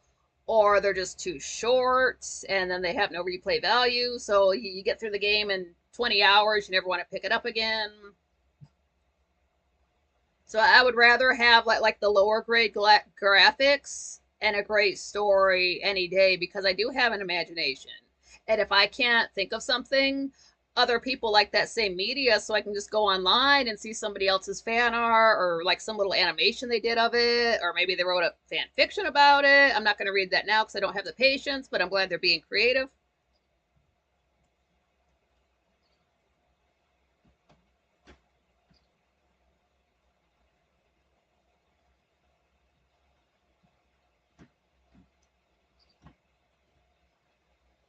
or they're just too short, and then they have no replay value. So you get through the game in 20 hours, you never want to pick it up again. So I would rather have like the lower grade graphics and a great story any day, because I do have an imagination. And if I can't think of something, other people like that same media, so I can just go online and see somebody else's fan art or like some little animation they did of it, or maybe they wrote a fan fiction about it. I'm not going to read that now because I don't have the patience, but I'm glad they're being creative.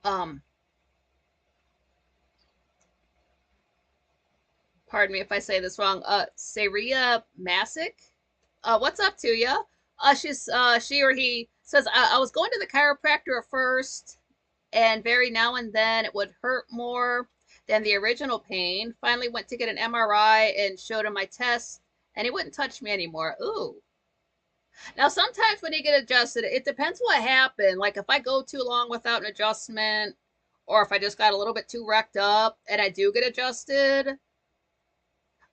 Um, Pardon me if I say this wrong. Saria Masick. What's up to ya? She or he says, I was going to the chiropractor at first, and very now and then it would hurt more than the original pain. Finally went to get an MRI and showed him my tests, and he wouldn't touch me anymore. Ooh. Now, sometimes when you get adjusted, it depends what happened. Like if I go too long without an adjustment, or if I just got a little bit too wrecked up and I do get adjusted,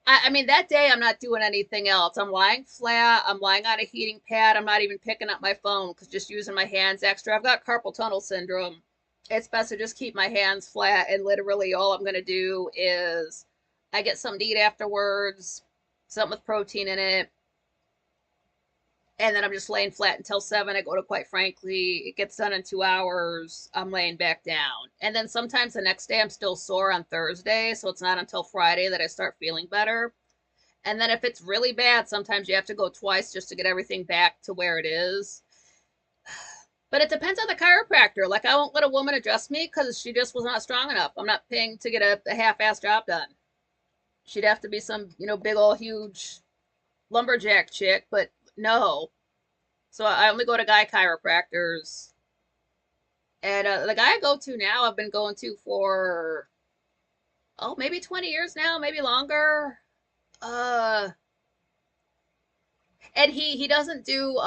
I mean, that day I'm not doing anything else. I'm lying flat. I'm lying on a heating pad. I'm not even picking up my phone because just using my hands extra. I've got carpal tunnel syndrome. It's best to just keep my hands flat, and literally all I'm going to do is I get something to eat afterwards, something with protein in it, and then I'm just laying flat until 7. I go to, quite frankly, it gets done in 2 hours. I'm laying back down. And then sometimes the next day I'm still sore on Thursday, so it's not until Friday that I start feeling better. And then if it's really bad, sometimes you have to go twice just to get everything back to where it is. But it depends on the chiropractor. Like, I won't let a woman adjust me because she just was not strong enough. I'm not paying to get a half-ass job done. She'd have to be some, big old huge lumberjack chick, but no. So I only go to guy chiropractors. And the guy I go to now, I've been going to for, oh, maybe 20 years now, maybe longer. Uh, and he doesn't do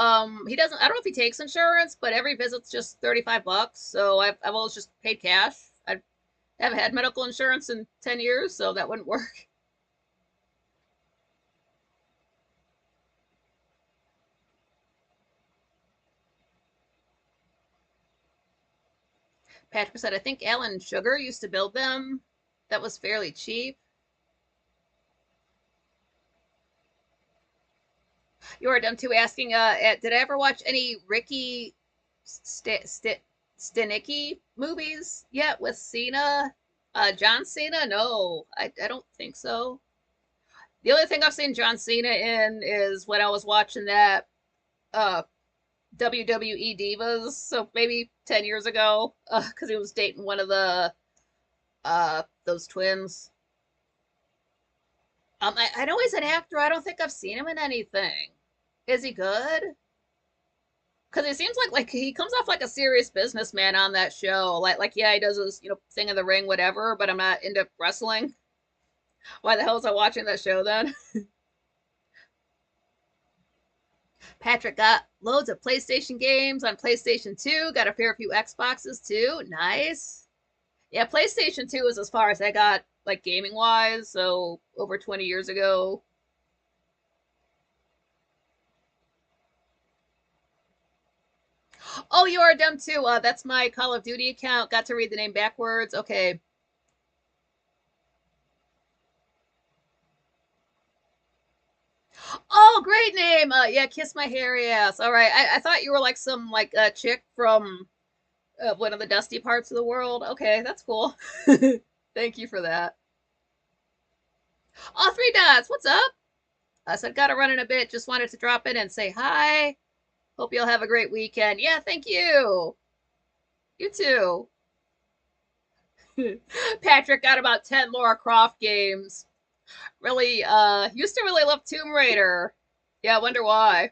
he doesn't, I don't know if he takes insurance, but every visit's just 35 bucks. So I've always just paid cash. I haven't had medical insurance in 10 years, so that wouldn't work. Patrick said, I think Alan Sugar used to build them. That was fairly cheap. You are done too asking, did I ever watch any Ricky Stenicki movies yet with Cena? John Cena? No, I don't think so. The only thing I've seen John Cena in is when I was watching that uh, WWE Divas, so maybe 10 years ago, because he was dating one of the those twins. I know he's an actor. I don't think I've seen him in anything. Is he good? Because he seems like he comes off like a serious businessman on that show. Like yeah, he does his thing in the ring, whatever. But I'm not into wrestling. Why the hell was I watching that show then? Patrick got loads of PlayStation games on PlayStation 2. Got a fair few Xboxes too. Nice. Yeah, PlayStation 2 is as far as I got, like gaming wise. So over 20 years ago. Oh, you are dumb too. That's my Call of Duty account. Got to read the name backwards. Okay. Oh, great name. Yeah, kiss my hairy ass. All right. I thought you were like some like chick from one of the dusty parts of the world. Okay, that's cool. Thank you for that. Oh, three dots. What's up? I said, gotta run in a bit. Just wanted to drop in and say hi. Hope you'll have a great weekend. Yeah, thank you. You too. Patrick got about 10 Laura Croft games. Really, used to really love Tomb Raider. Yeah, I wonder why.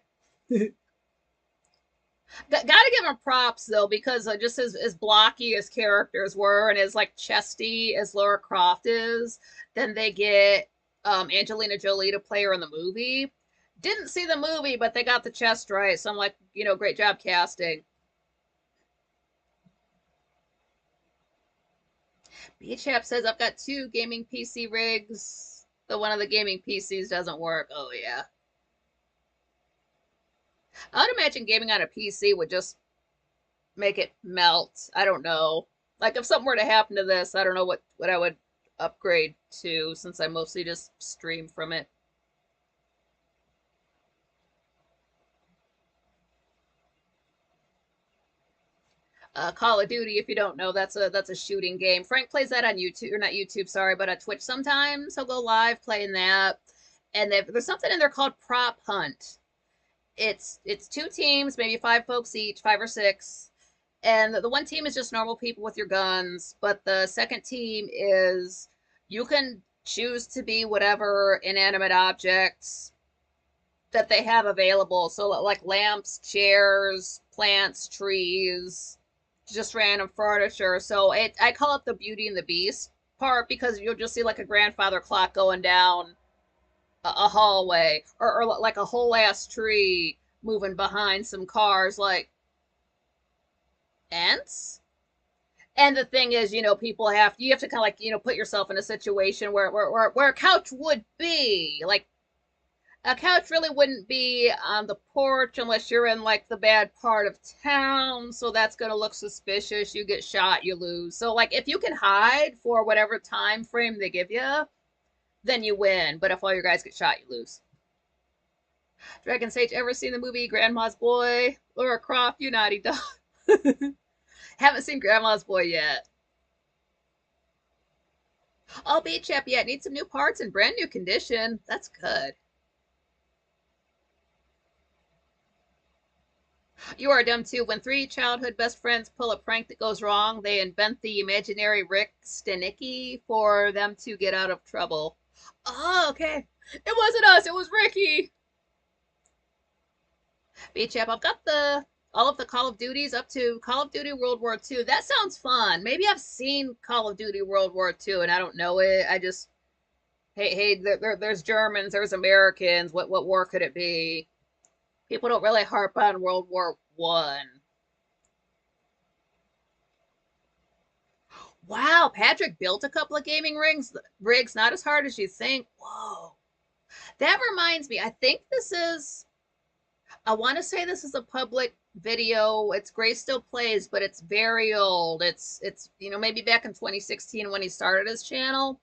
Gotta give him props though, because just as blocky as characters were and as like chesty as Laura Croft is, then they get Angelina Jolie to play her in the movie. Didn't see the movie, but they got the chest right, so I'm like, great job casting. B-Chap says I've got two gaming PC rigs. The one of the gaming PCs doesn't work. Oh yeah. I would imagine gaming on a PC would just make it melt. I don't know. Like if something were to happen to this, I don't know what I would upgrade to since I mostly just stream from it. Call of Duty, if you don't know, that's a shooting game. Frank plays that on YouTube, or not YouTube, sorry, but on Twitch sometimes. He'll go live playing that. And there's something in there called Prop Hunt. It's two teams, maybe five folks each, five or six, and the one team is just normal people with your guns, but the second team is you can choose to be whatever inanimate objects that they have available. So like lamps, chairs, plants, trees, just random furniture. So I call it the Beauty and the Beast part because you'll just see like a grandfather clock going down a hallway, or like a whole ass tree moving behind some cars, like ants. And the thing is, people you have to kind of like put yourself in a situation where a couch would be like a couch really wouldn't be on the porch unless you're in like the bad part of town, so that's going to look suspicious. You get shot, you lose. So like if you can hide for whatever time frame they give you, then you win. But if all your guys get shot, you lose. Dragon Sage, ever seen the movie Grandma's Boy? Laura Croft, you naughty dog. Haven't seen Grandma's Boy yet. Oh, Beat Chap, yeah, need some new parts in brand new condition. That's good. You are dumb too. When three childhood best friends pull a prank that goes wrong, they invent the imaginary Rick Stenicki for them to get out of trouble. Oh, okay. It wasn't us. It was Ricky. Beach App. I've got the all of the Call of Duties up to Call of Duty World War II. That sounds fun. Maybe I've seen Call of Duty World War II and I don't know it. I just hey, there's Germans, there's Americans. What war could it be? People don't really harp on World War One. Wow, Patrick built a couple of gaming rigs, not as hard as you think. Whoa. That reminds me, I think this is I want to say this is a public video. It's Gray Still Plays, but it's very old. It's maybe back in 2016 when he started his channel.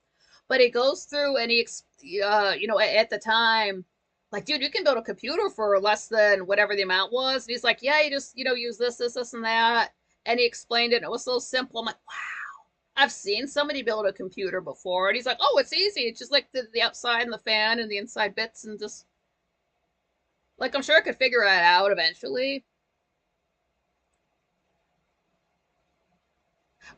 But he goes through and at the time, like, dude, you can build a computer for less than whatever the amount was. And he's like, yeah, you just use this, and that. And he explained it. And it was so simple. I'm like, wow, I've seen somebody build a computer before. And he's like, oh, it's easy. It's just like the outside and the fan and the inside bits and just like I'm sure I could figure it out eventually,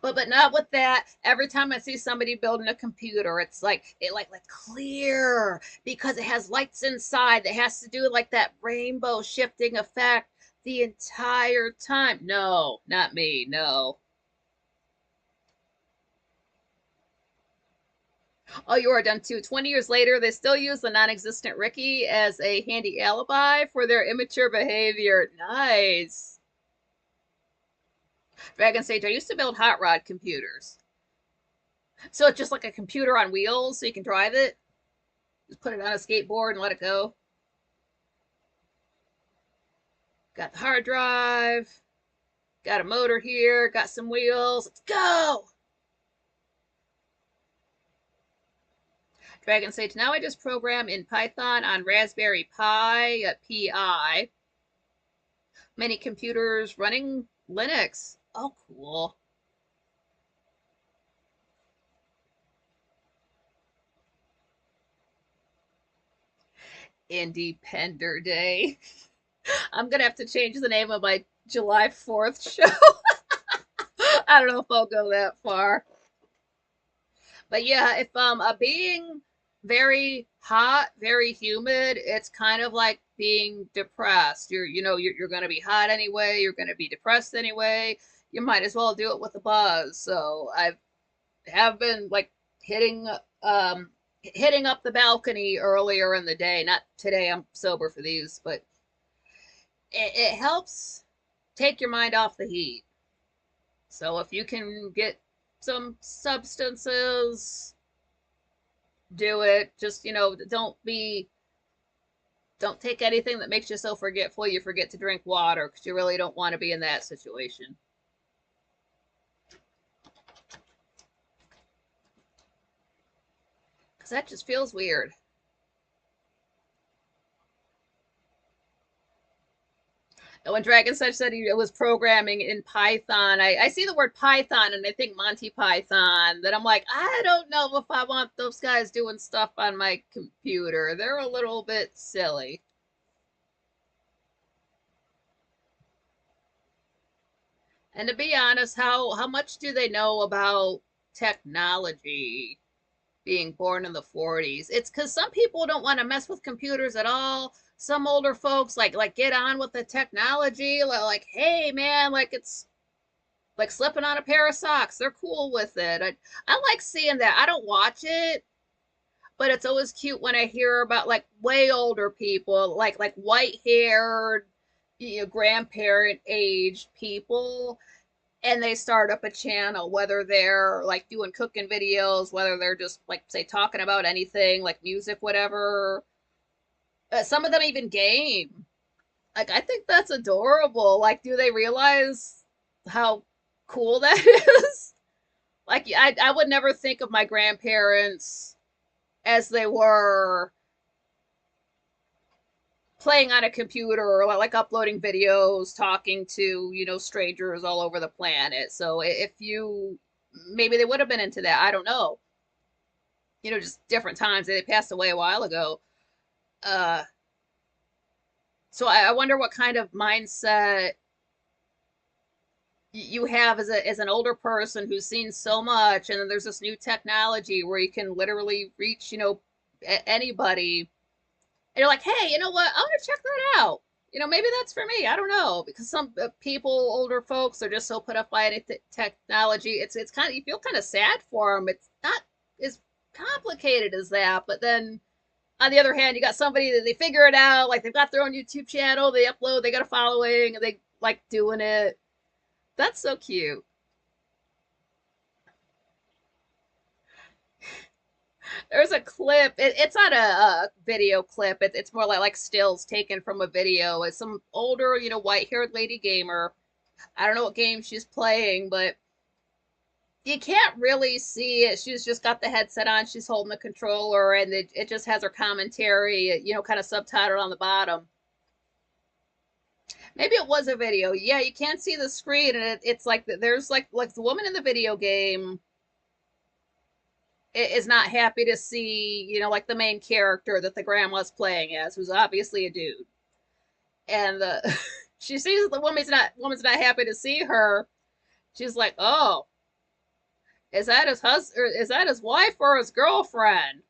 but not with that. Every time I see somebody building a computer, it's like it like clear because it has lights inside that has to do like that rainbow shifting effect the entire time. No, not me. No. Oh, you are done too. 20 years later, they still use the non-existent Ricky as a handy alibi for their immature behavior. Nice. Dragon Sage, I used to build hot rod computers. So it's just like a computer on wheels, so you can drive it. Just put it on a skateboard and let it go. Got the hard drive. Got a motor here. Got some wheels. Let's go! Dragon Sage, now I just program in Python on Raspberry Pi, Pi. Many computers running Linux. Oh, cool. Independer Day. I'm gonna have to change the name of my July 4th show. I don't know if I'll go that far. But yeah, if being very hot, very humid, it's kind of like being depressed. You're gonna be hot anyway, you're gonna be depressed anyway. You might as well do it with a buzz. So I have been like hitting hitting up the balcony earlier in the day. Not today, I'm sober for these, but it helps take your mind off the heat. So if you can get some substances, do it. Just, don't take anything that makes you so forgetful you forget to drink water because you really don't want to be in that situation. Because that just feels weird. When Dragon Such said he was programming in Python, I see the word Python and I think Monty Python. That I'm like, I don't know if I want those guys doing stuff on my computer. They're a little bit silly. And to be honest, how much do they know about technology being born in the 40s? It's because some people don't want to mess with computers at all. Some older folks like get on with the technology. Like, hey man, like it's like slipping on a pair of socks. They're cool with it. I like seeing that. I don't watch it, but it's always cute when I hear about like way older people, like white haired, grandparent age people, and they start up a channel, whether they're like doing cooking videos, whether they're just like say talking about anything like music, whatever. Some of them even game. Like I think that's adorable. Like, do they realize how cool that is? Like I would never think of my grandparents as they were playing on a computer or like uploading videos, talking to, strangers all over the planet. So if you maybe they would have been into that. I don't know. Just different times. They passed away a while ago. Uh so I wonder what kind of mindset you have as an older person who's seen so much, and then there's this new technology where you can literally reach, anybody, and you're like, hey, you know what? I want to check that out. Maybe that's for me. I don't know, because some people, older folks, are just so put up by any technology. It's kind of, you feel kind of sad for them. It's not as complicated as that, but then on the other hand, you got somebody that they figure it out, like they've got their own YouTube channel, they upload, they got a following, and they like doing it. That's so cute. There's a clip. It's not a video clip. It's more like stills taken from a video. It's some older, white-haired lady gamer. I don't know what game she's playing, but you can't really see it. She's just got the headset on. She's holding the controller, and it just has her commentary, kind of subtitled on the bottom. Maybe it was a video. Yeah, you can't see the screen, and it's like there's like the woman in the video game is not happy to see, like the main character that the grandma's playing as, who's obviously a dude, and the she sees the woman's not happy to see her. She's like, oh, is that his husband? Is that his wife or his girlfriend?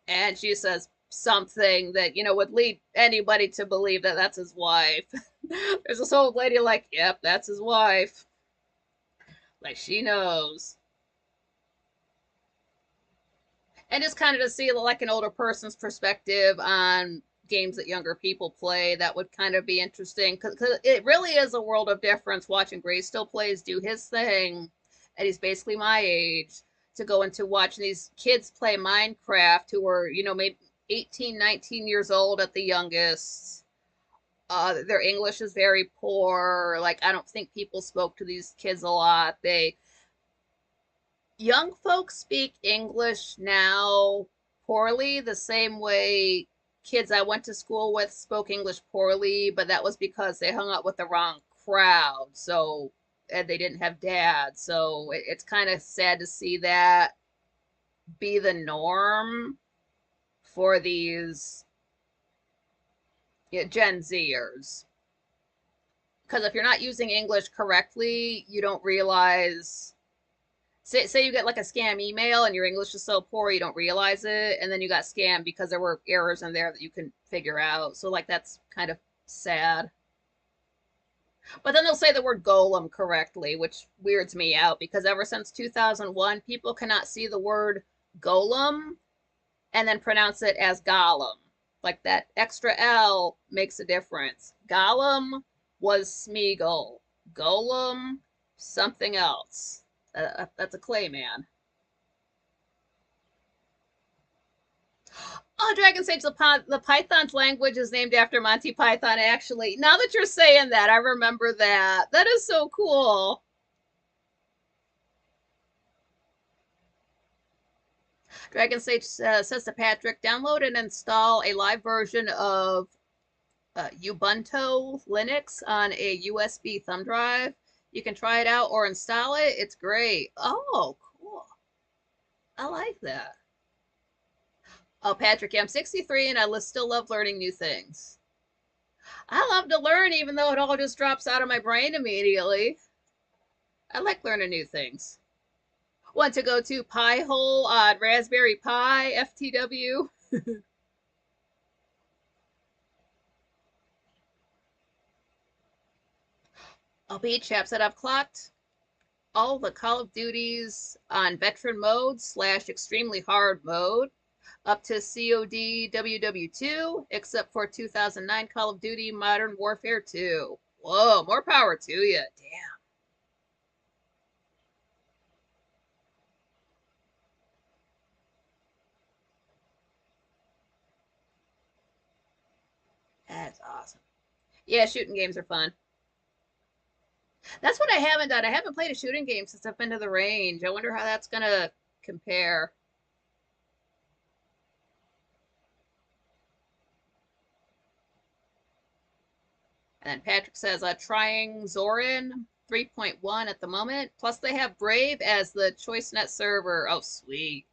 And she says something that would lead anybody to believe that that's his wife. There's this old lady like, yep, that's his wife. Like she knows. And just kind of to see like an older person's perspective on games that younger people play, that would kind of be interesting, because it really is a world of difference watching Gray still plays do his thing, and he's basically my age, to go into watching these kids play Minecraft who are, maybe 18, 19 years old at the youngest. Their English is very poor. Like, I don't think people spoke to these kids a lot. Young folks speak English now poorly, the same way kids I went to school with spoke English poorly, but that was because they hung out with the wrong crowd. So, and they didn't have dads. So it's kind of sad to see that be the norm for these, Gen Zers. Because if you're not using English correctly, you don't realize. Say you get like a scam email and your English is so poor you don't realize it, and then you got scammed because there were errors in there that you can figure out. So like that's kind of sad. But then they'll say the word golem correctly, which weirds me out, because ever since 2001, people cannot see the word golem and then pronounce it as Gollum. Like that extra L makes a difference. Gollum was Smeagol. Golem, something else. That's a Clayman. Oh, Dragon Sage, the Python's language is named after Monty Python, actually. Now that you're saying that, I remember that. That is so cool. Dragon Sage says to Patrick, download and install a live version of Ubuntu Linux on a USB thumb drive. You can try it out or install it. It's great. Oh, cool. I like that. Oh, Patrick, yeah, I'm 63 and I still love learning new things. I love to learn even though it all just drops out of my brain immediately. I like learning new things. Want to go to Pi Hole on Raspberry Pi, FTW? Oh, B chaps, that I've clocked all the Call of Duties on veteran mode / extremely hard mode up to COD WW2, except for 2009 Call of Duty Modern Warfare 2. Whoa, more power to you. Damn. That's awesome. Yeah, shooting games are fun. That's what I haven't done. I haven't played a shooting game since I've been to the range. I wonder how that's going to compare. And then Patrick says, trying Zorin 3.1 at the moment. Plus, they have Brave as the ChoiceNet server. Oh, sweet.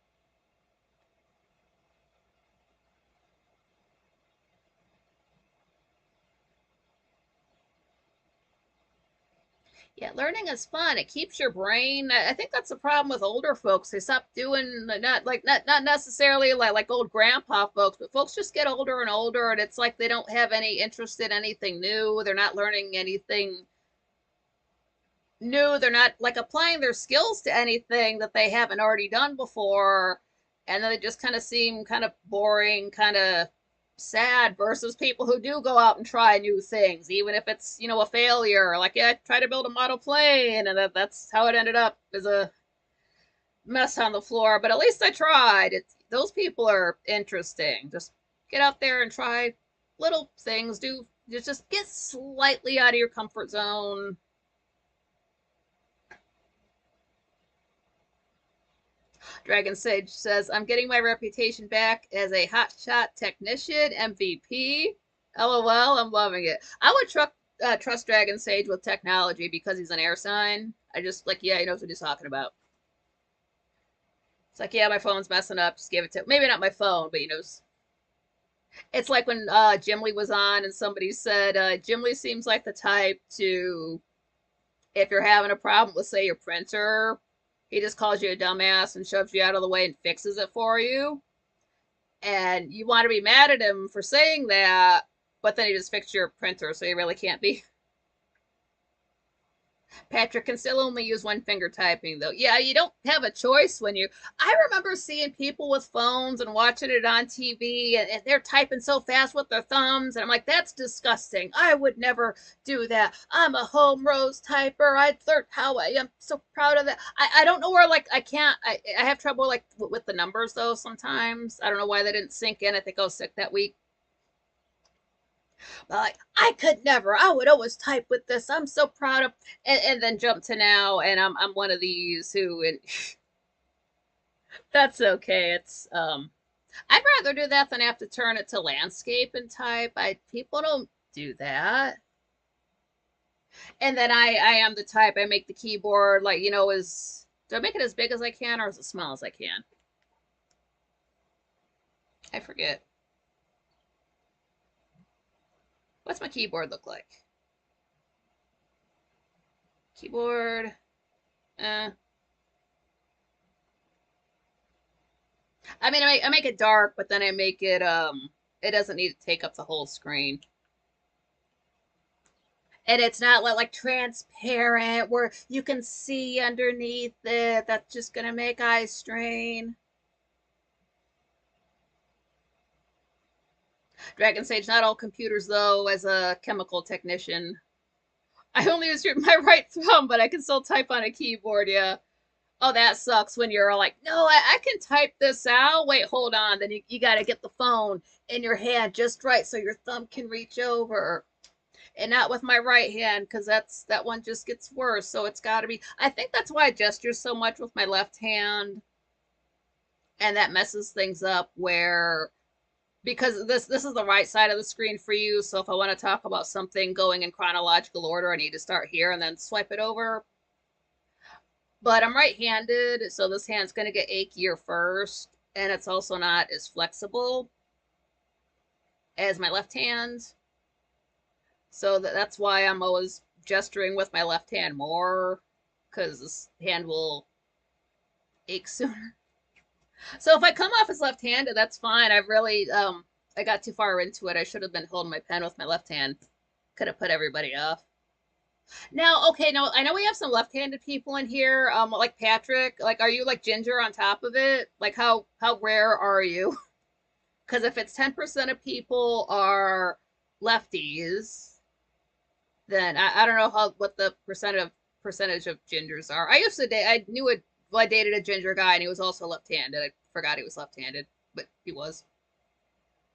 Yeah, learning is fun. It keeps your brain. I think that's the problem with older folks. They stop doing not necessarily like old grandpa folks, but folks just get older and older, and it's like they don't have any interest in anything new. They're not learning anything new. They're not like applying their skills to anything that they haven't already done before, and then they just kind of seem kind of boring, kind of sad versus people who do go out and try new things, even if it's, a failure. Like, yeah, I tried to build a model plane, and that's how it ended up, as a mess on the floor. But at least I tried. Those people are interesting. Just get out there and try little things. Just get slightly out of your comfort zone. Dragon Sage says, I'm getting my reputation back as a hotshot technician, MVP. LOL, I'm loving it. I would trust Dragon Sage with technology because he's an air sign. I just, like, yeah, he knows what he's talking about. It's like, yeah, my phone's messing up. Just give it to maybe not my phone, but he knows. It's like when Jim Lee was on and somebody said, Jim Lee seems like the type to, if you're having a problem with, say, your printer, he just calls you a dumbass and shoves you out of the way and fixes it for you. And you want to be mad at him for saying that, but then he just fixed your printer, so you really can't be. Patrick can still only use one finger typing, though. Yeah, you don't have a choice when you. I remember seeing people with phones and watching it on TV, and they're typing so fast with their thumbs, and I'm like, that's disgusting. I would never do that. I'm a home rose typer. I learned how I am so proud of that. I don't know where, like, I can't. I have trouble, like, with the numbers, though, sometimes. I don't know why they didn't sink in. I think I was sick that week. But like, I could never. I would always type with this. I'm so proud of. And then jump to now, and I'm one of these who, and that's okay. I'd rather do that than have to turn it to landscape and type. People don't do that. And then I am the type. I make the keyboard like, is do I make it as big as I can or as small as I can? I forget. What's my keyboard look like? Keyboard. Uh, I mean, I make it dark, but then I make it it doesn't need to take up the whole screen. And it's not like transparent where you can see underneath it. That's just gonna make eyes strain. Dragon Sage, not all computers though. As a chemical technician, I only use my right thumb, but I can still type on a keyboard. Yeah. Oh, that sucks when you're like, no, I can type this out. Wait, hold on. Then you got to get the phone in your hand just right so your thumb can reach over. And not with my right hand because that one just gets worse. So it's got to be. I think that's why I gesture so much with my left hand, and that messes things up. Where because this is the right side of the screen for you. So if I want to talk about something going in chronological order, I need to start here and then swipe it over. But I'm right-handed, so this hand's going to get achier first, and it's also not as flexible as my left hand. So that's why I'm always gesturing with my left hand more, because this hand will ache sooner. So if I come off as left-handed, that's fine. I got too far into it. I should have been holding my pen with my left hand. Could have put everybody off. Now, okay, now I know we have some left-handed people in here, like Patrick. Like, are you like Ginger on top of it? Like, how rare are you? Because if it's 10% of people are lefties, then I don't know what the percentage of gingers are. I used to date. Well, I dated a ginger guy, and he was also left-handed. I forgot he was left-handed, but he was.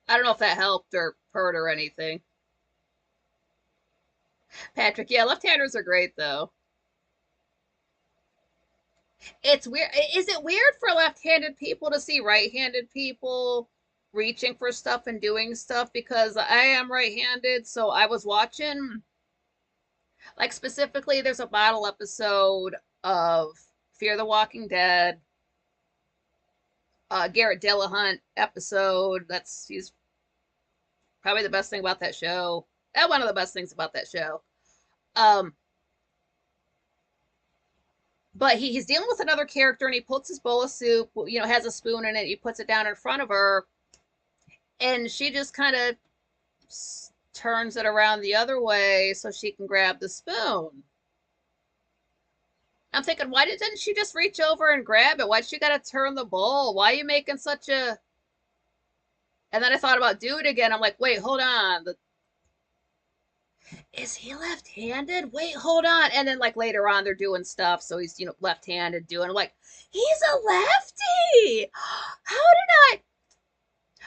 I don't know if that helped or hurt or anything. Patrick, yeah, left-handers are great though. It's weird. Is it weird for left-handed people to see right-handed people reaching for stuff and doing stuff? Because I am right-handed, so I was watching, like, specifically, there's a bottle episode of Fear the Walking Dead, Garrett Dillahunt episode. He's probably the best thing about that show. One of the best things about that show. Um, But he's dealing with another character, and he puts his bowl of soup, has a spoon in it. He puts it down in front of her, and she just kind of turns it around the other way so she can grab the spoon. I'm thinking, why didn't she just reach over and grab it? Why'd she gotta turn the bowl? Why are you making such a? And then I thought about do it again. I'm like, wait, hold on. Is he left-handed? Wait, hold on. And then like later on, they're doing stuff, so he's left-handed doing. I'm like, he's a lefty.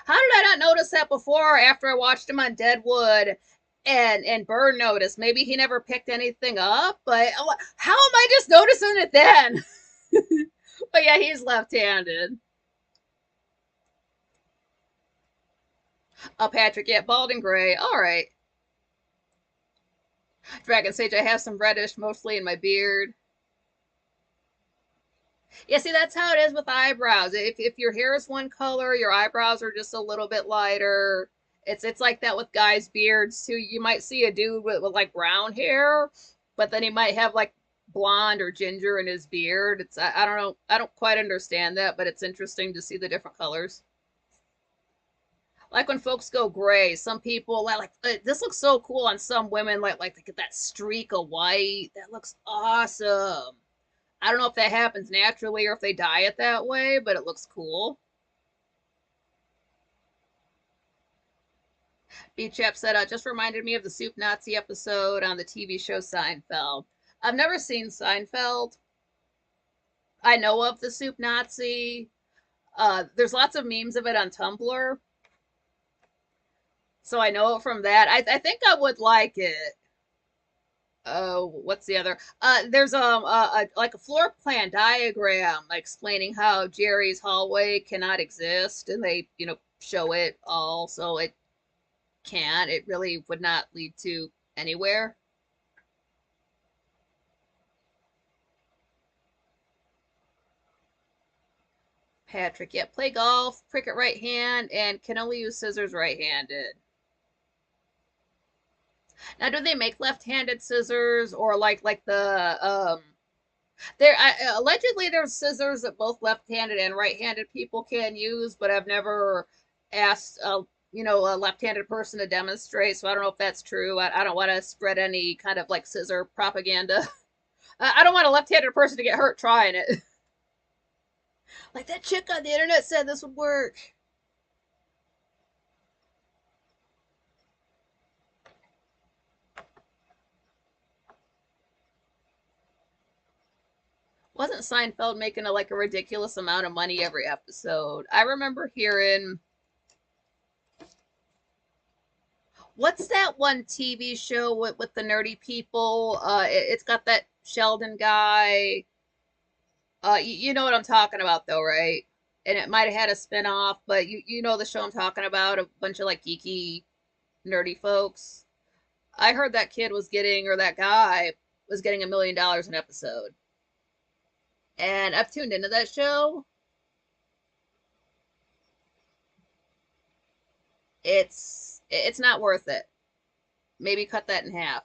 How did I not notice that before? After I watched him on Deadwood and Burn Notice, maybe he never picked anything up. But how am I just noticing it then? But yeah, he's left-handed. Patrick, yeah, bald and gray. All right. Dragon Sage, I have some reddish, mostly in my beard. Yeah, see, that's how it is with eyebrows. If your hair is one color, your eyebrows are just a little bit lighter. It's like that with guys' beards too. You might see a dude with like brown hair, but then he might have like blonde or ginger in his beard. I don't know. I don't quite understand that, but it's interesting to see the different colors. Like when folks go gray, some people this looks so cool on some women, like they get that streak of white. That looks awesome. I don't know if that happens naturally or if they dye it that way, but it looks cool. B-Chap said, just reminded me of the Soup Nazi episode on the TV show Seinfeld. I've never seen Seinfeld. I know of the Soup Nazi. There's lots of memes of it on Tumblr, so I know it from that. I think I would like it. Oh, what's the other? There's like a floor plan diagram explaining how Jerry's hallway cannot exist, and they show it all, so it can't. It really would not lead to anywhere. Patrick, yeah, play golf, cricket right hand, and can only use scissors right handed. Now, do they make left-handed scissors or like the there allegedly there's scissors that both left-handed and right-handed people can use, but I've never asked a left-handed person to demonstrate, so I don't know if that's true. I don't want to spread any kind of like scissor propaganda. I don't want a left-handed person to get hurt trying it. Like that chick on the internet said this would work. Wasn't Seinfeld making a ridiculous amount of money every episode? I remember hearing what's that one TV show with the nerdy people? It's got that Sheldon guy. You know what I'm talking about though, right? And it might have had a spin-off, but you know the show I'm talking about, a bunch of like geeky, nerdy folks. I heard that kid was getting, or that guy was getting $1 million an episode. And I've tuned into that show. It's not worth it. Maybe cut that in half.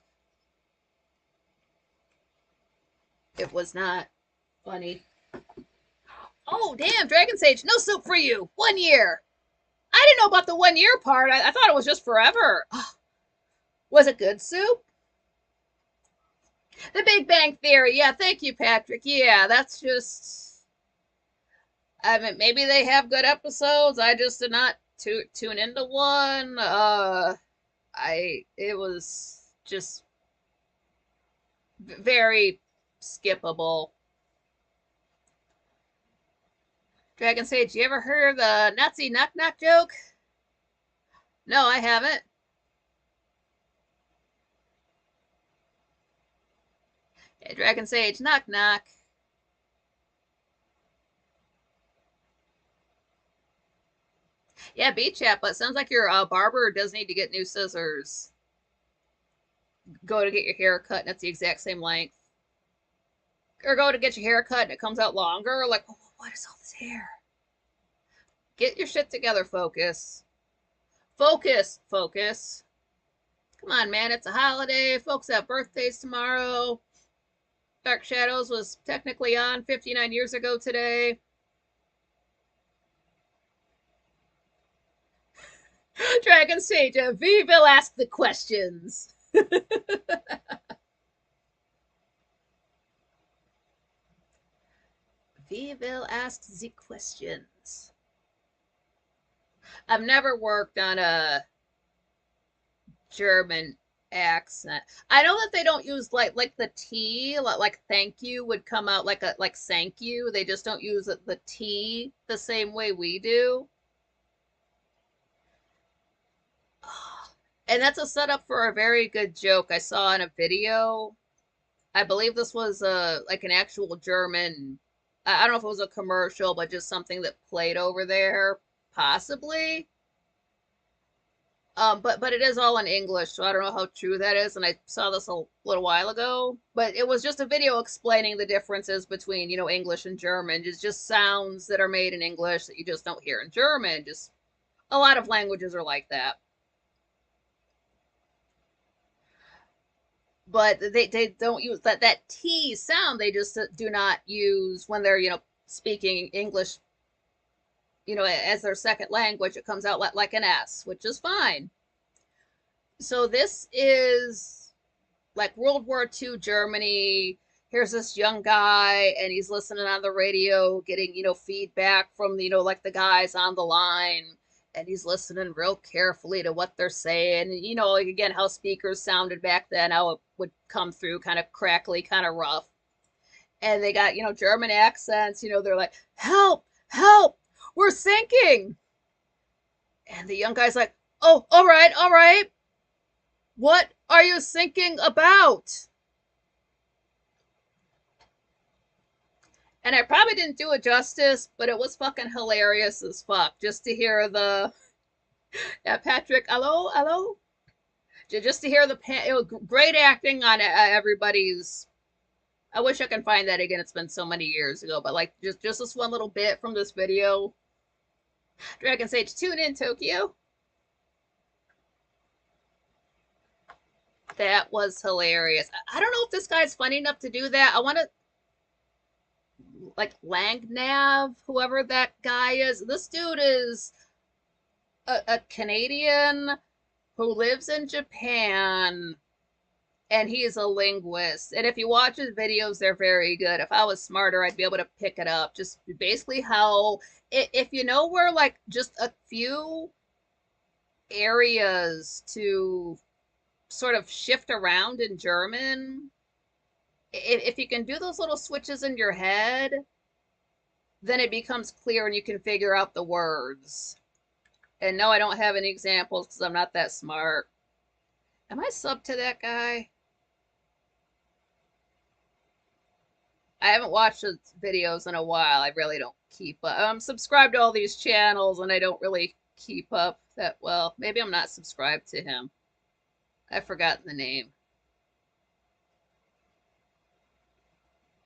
It was not funny. Oh, damn, Dragon Sage, no soup for you. 1 year. I didn't know about the 1 year part. I thought it was just forever. Oh, was it good soup? The Big Bang Theory. Yeah, thank you, Patrick. Yeah, that's just. I mean, maybe they have good episodes. I just did not tune into one. It was just very skippable. Dragon Sage, you ever heard of the Nazi knock knock joke? No, I haven't. Yeah, Dragon Sage, knock knock. Yeah, beat chat, but sounds like your barber does need to get new scissors. Go to get your hair cut and it's the exact same length. Or go to get your hair cut and it comes out longer. Like, what is all this hair? Get your shit together, focus. Focus, focus. Come on, man, it's a holiday. Folks have birthdays tomorrow. Dark Shadows was technically on 59 years ago today. Dragon Sage, V will ask the questions. V will ask the questions. I've never worked on a German accent. I know that they don't use like the T, like thank you would come out like a like thank you. They just don't use the T the same way we do. And that's a setup for a very good joke I saw in a video. I believe this was like an actual German. I don't know if it was a commercial, but just something that played over there, possibly. But it is all in English, so I don't know how true that is. And I saw this a little while ago, but it was just a video explaining the differences between English and German. Just sounds that are made in English that you just don't hear in German. Just a lot of languages are like that. But they don't use that T sound. They just do not use when they're speaking English as their second language. It comes out like an S, which is fine. So this is like World War II Germany. Here's this young guy, and he's listening on the radio, getting feedback from like the guys on the line, and he's listening real carefully to what they're saying. Like again, how speakers sounded back then, how it would come through kind of crackly, kind of rough. And they got German accents. They're like, help, help, we're sinking. And the young guy's like, oh, all right, all right. What are you thinking about? And I probably didn't do it justice, but it was fucking hilarious as fuck just to hear the Patrick, hello, hello, just to hear great acting on everybody's. I wish I can find that again. It's been so many years ago, but like just this one little bit from this video. Dragon Sage, tune in, Tokyo. That was hilarious. I don't know if this guy's funny enough to do that. I want to like Langnav, whoever that guy is. This dude is a Canadian who lives in Japan, and he's a linguist. And if you watch his videos, they're very good. If I was smarter, I'd be able to pick it up. Just basically how, if you know where like just a few areas to sort of shift around in German, if you can do those little switches in your head, then it becomes clear and you can figure out the words. And no, I don't have any examples because I'm not that smart. Am I sub to that guy? I haven't watched his videos in a while. I really don't keep up. I'm subscribed to all these channels and I don't really keep up that well. Maybe I'm not subscribed to him. I've forgotten the name.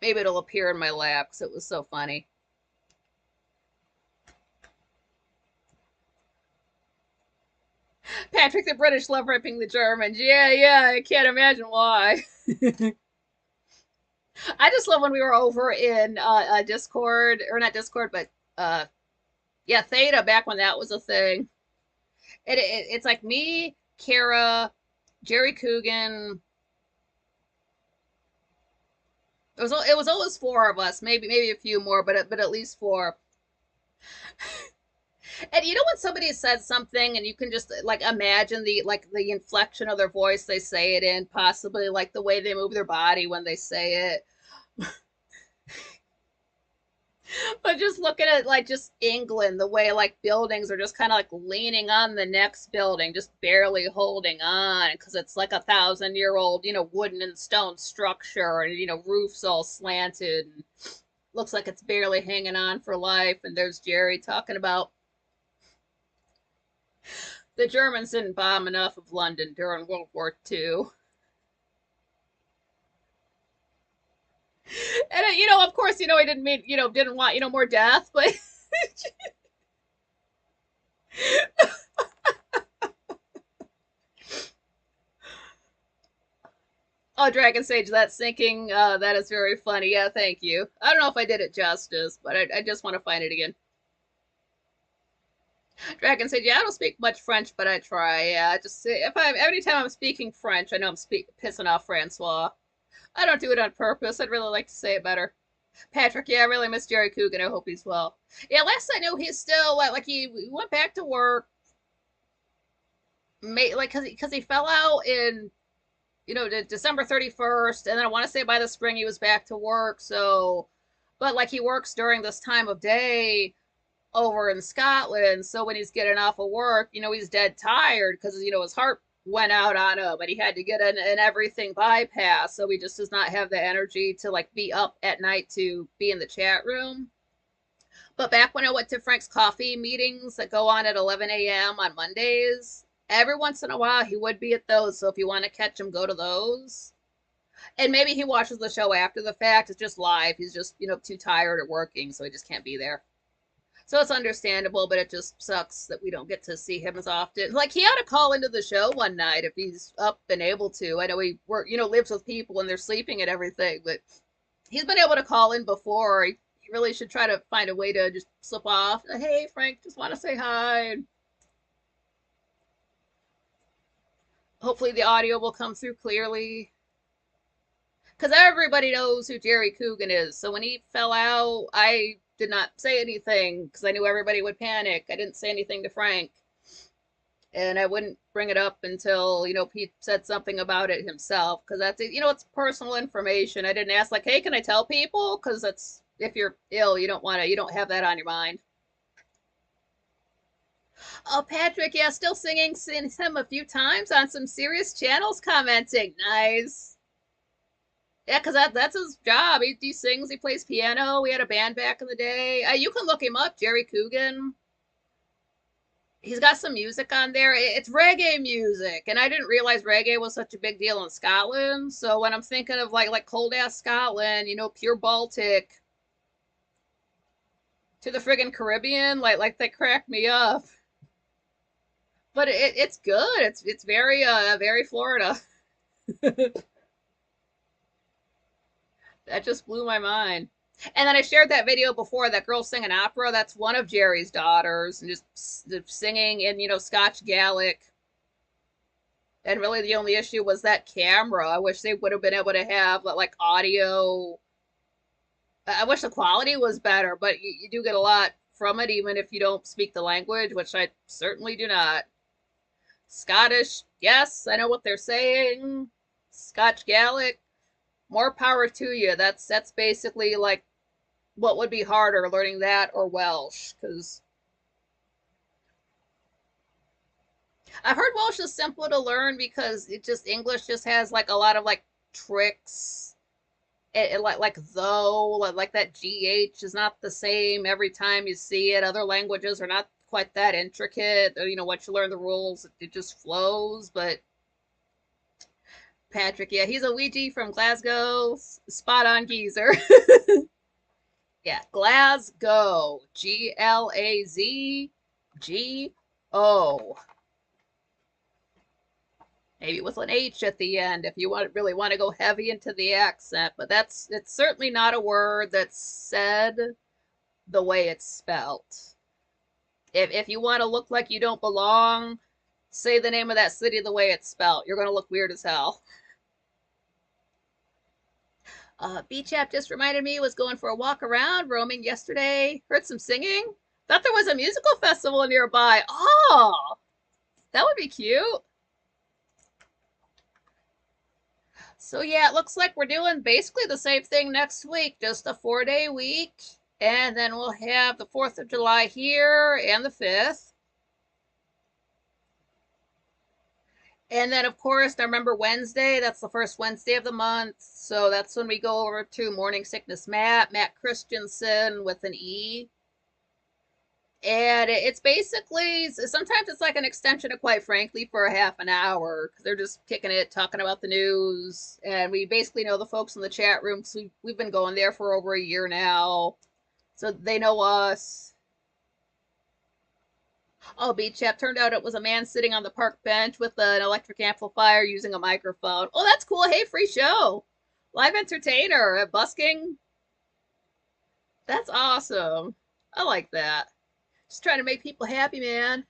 Maybe it'll appear in my lap because it was so funny. Patrick the British love ripping the Germans. Yeah, I can't imagine why. I just love when we were over in Discord, or not Discord, but yeah, Theta, back when that was a thing. It's like me, Kara, Jerry Coogan. It was always four of us, maybe a few more, but at least four. And you know when somebody says something and you can just like imagine the inflection of their voice they say it in, possibly like the way they move their body when they say it. But just looking at like just England, the way like buildings are just kind of like leaning on the next building, just barely holding on because it's like 1,000-year-old, wooden and stone structure, and roofs all slanted, and looks like it's barely hanging on for life. And there's Jerry talking about the Germans didn't bomb enough of London during World War II. And of course, he didn't mean, didn't want, more death, but Oh, Dragon Sage, that sinking, that is very funny. Yeah, thank you. I don't know if I did it justice, but I just want to find it again. Dragon Sage, yeah, I don't speak much French, but I try. Yeah, I just if I every time I'm speaking French, I know pissing off Francois. I don't do it on purpose. I'd really like to say it better. Patrick, yeah, I really miss Jerry Coogan. I hope he's well. Yeah, last I knew, he's still like he went back to work, like because he fell out in December 31st, and then I want to say by the spring he was back to work. So, but like he works during this time of day over in Scotland. So when he's getting off of work, he's dead tired because his heart went out on him, and he had to get an everything bypass. So he just does not have the energy to like be up at night to be in the chat room. But back when I went to Frank's coffee meetings that go on at 11 a.m. on Mondays, every once in a while he would be at those. So if you want to catch him, go to those. And maybe he watches the show after the fact. It's just live. He's just, too tired or working, so he just can't be there. So it's understandable, but it just sucks that we don't get to see him as often. Like, he ought to call into the show one night if he's up and able to. I know he lives with people and they're sleeping and everything, but he's been able to call in before. He really should try to find a way to just slip off. Hey, Frank, just want to say hi. And hopefully the audio will come through clearly. Because everybody knows who Jerry Coogan is. So when he fell out, I did not say anything because I knew everybody would panic. I didn't say anything to Frank. And I wouldn't bring it up until, Pete said something about it himself. Because that's, it's personal information. I didn't ask, like, hey, can I tell people? Because that's, if you're ill, you don't have that on your mind. Oh, Patrick, yeah, still singing him a few times on some serious channels commenting. Nice. Yeah, because that's his job. He sings, he plays piano. We had a band back in the day. You can look him up, Jerry Coogan. He's got some music on there. It's reggae music, and I didn't realize reggae was such a big deal in Scotland. So when I'm thinking of like cold ass Scotland, pure Baltic to the friggin' Caribbean, like they crack me up. But it's good. It's very Florida. That just blew my mind. And then I shared that video before, that girl singing opera. That's one of Jerry's daughters, and just singing in, Scotch Gaelic. And really the only issue was that camera. I wish they would have been able to have like audio. I wish the quality was better, but you do get a lot from it, even if you don't speak the language, which I certainly do not. Scottish, yes, I know what they're saying. Scotch Gaelic, more power to you. That's basically like what would be harder, learning that or Welsh, because I've heard Welsh is simple to learn because English just has like a lot of like tricks. Like though, like that GH is not the same every time you see it. Other languages are not quite that intricate. Once you learn the rules, it just flows. But Patrick, yeah, he's a Ouija from Glasgow. Spot on geezer. Yeah, Glasgow. Glazgo. Maybe with an H at the end if you really want to go heavy into the accent. But it's certainly not a word that's said the way it's spelt. If you want to look like you don't belong, say the name of that city the way it's spelt. You're going to look weird as hell. B-Chap just reminded me, was going for a walk around, roaming yesterday. Heard some singing. Thought there was a musical festival nearby. Oh, that would be cute. So yeah, it looks like we're doing basically the same thing next week, just a 4-day week. And then we'll have the 4th of July here and the 5th. And then, of course, I remember Wednesday, that's the first Wednesday of the month. So that's when we go over to Morning Sickness Matt Christensen with an E. And it's basically, sometimes it's like an extension of, quite frankly, for a half an hour. Because they're just kicking it, talking about the news. And we basically know the folks in the chat room. So we've been going there for over a year now. So they know us. Oh, beach chap. Turned out it was a man sitting on the park bench with an electric amplifier using a microphone. Oh, that's cool. Hey, free show. Live entertainer at busking. That's awesome. I like that. Just trying to make people happy, man.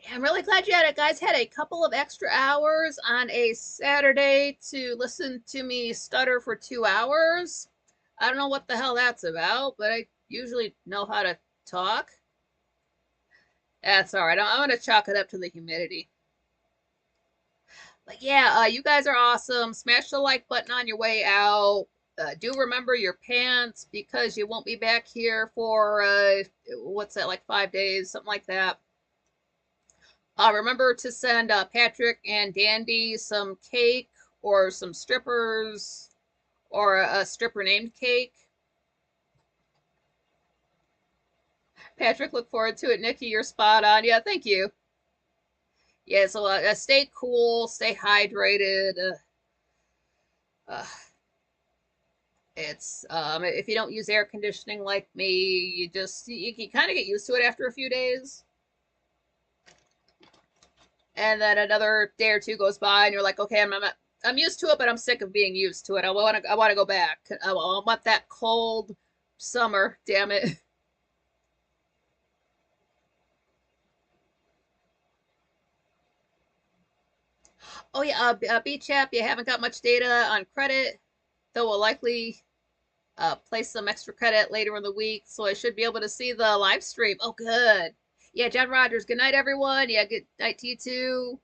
Yeah, I'm really glad you had it, guys. Had a couple of extra hours on a Saturday to listen to me stutter for 2 hours. I don't know what the hell that's about, but I usually know how to talk. That's all right. I'm going to chalk it up to the humidity. But yeah, you guys are awesome. Smash the like button on your way out. Do remember your pants because you won't be back here for what's that, like 5 days, something like that. Remember to send Patrick and Dandy some cake or some strippers or a stripper named Cake. Patrick, look forward to it. Nikki, you're spot on. Yeah, thank you. Yeah, so stay cool, stay hydrated. Uh, it's if you don't use air conditioning like me, you kind of get used to it after a few days, and then another day or two goes by, and you're like, okay, I'm used to it, but I'm sick of being used to it. I want to go back. I want that cold summer. Damn it. Oh yeah, Beach app. You haven't got much data on credit, though we'll likely place some extra credit later in the week, so I should be able to see the live stream. Oh, good. Yeah, John Rogers. Good night, everyone. Yeah, good night to you too.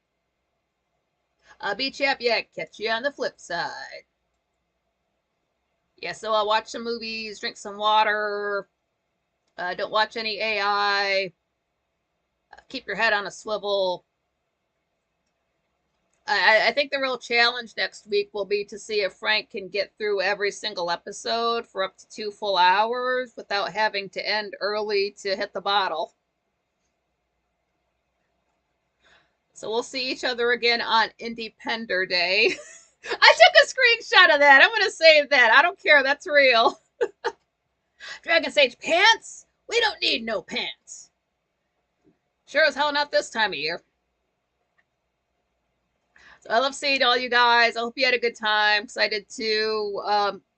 Beach app. Yeah, catch you on the flip side. Yeah, so I'll watch some movies, drink some water. Don't watch any AI. Keep your head on a swivel. I think the real challenge next week will be to see if Frank can get through every single episode for up to 2 full hours without having to end early to hit the bottle. So we'll see each other again on Independer Day. I took a screenshot of that. I'm going to save that. I don't care. That's real. Dragon Sage pants? We don't need no pants. Sure as hell not this time of year. So I love seeing all you guys. I hope you had a good time because I did too.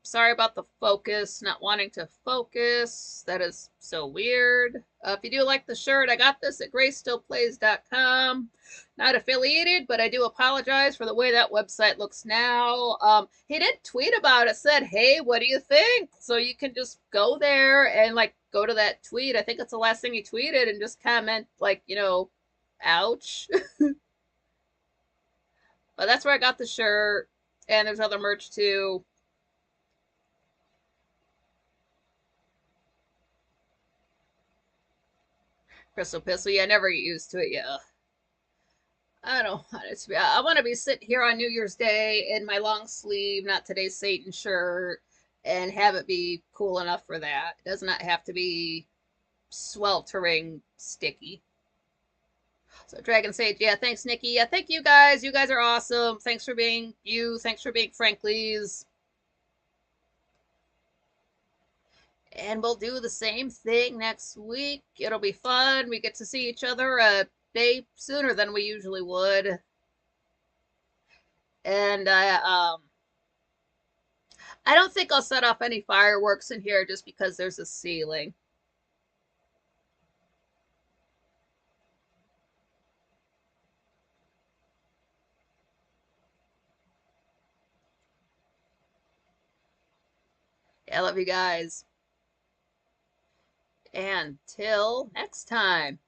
Sorry about the focus, not wanting to focus. That is so weird. If you do like the shirt, I got this at gracestillplays.com. Not affiliated, but I do apologize for the way that website looks now. He did tweet about it, said, hey, what do you think? So you can just go there and like go to that tweet. I think it's the last thing he tweeted and just comment like, ouch. But that's where I got the shirt. And there's other merch too. Crystal Pistol. Yeah, I never get used to it. Yeah. I don't want it to be. I want to be sitting here on New Year's Day in my long sleeve, not today's Satan shirt, and have it be cool enough for that. It does not have to be sweltering sticky. So Dragon Sage, yeah, thanks, Nikki. Yeah, thank you guys. You guys are awesome. Thanks for being you. Thanks for being Franklies. And we'll do the same thing next week. It'll be fun. We get to see each other a day sooner than we usually would. And I don't think I'll set off any fireworks in here just because there's a ceiling. Yeah, I love you guys. And till next time.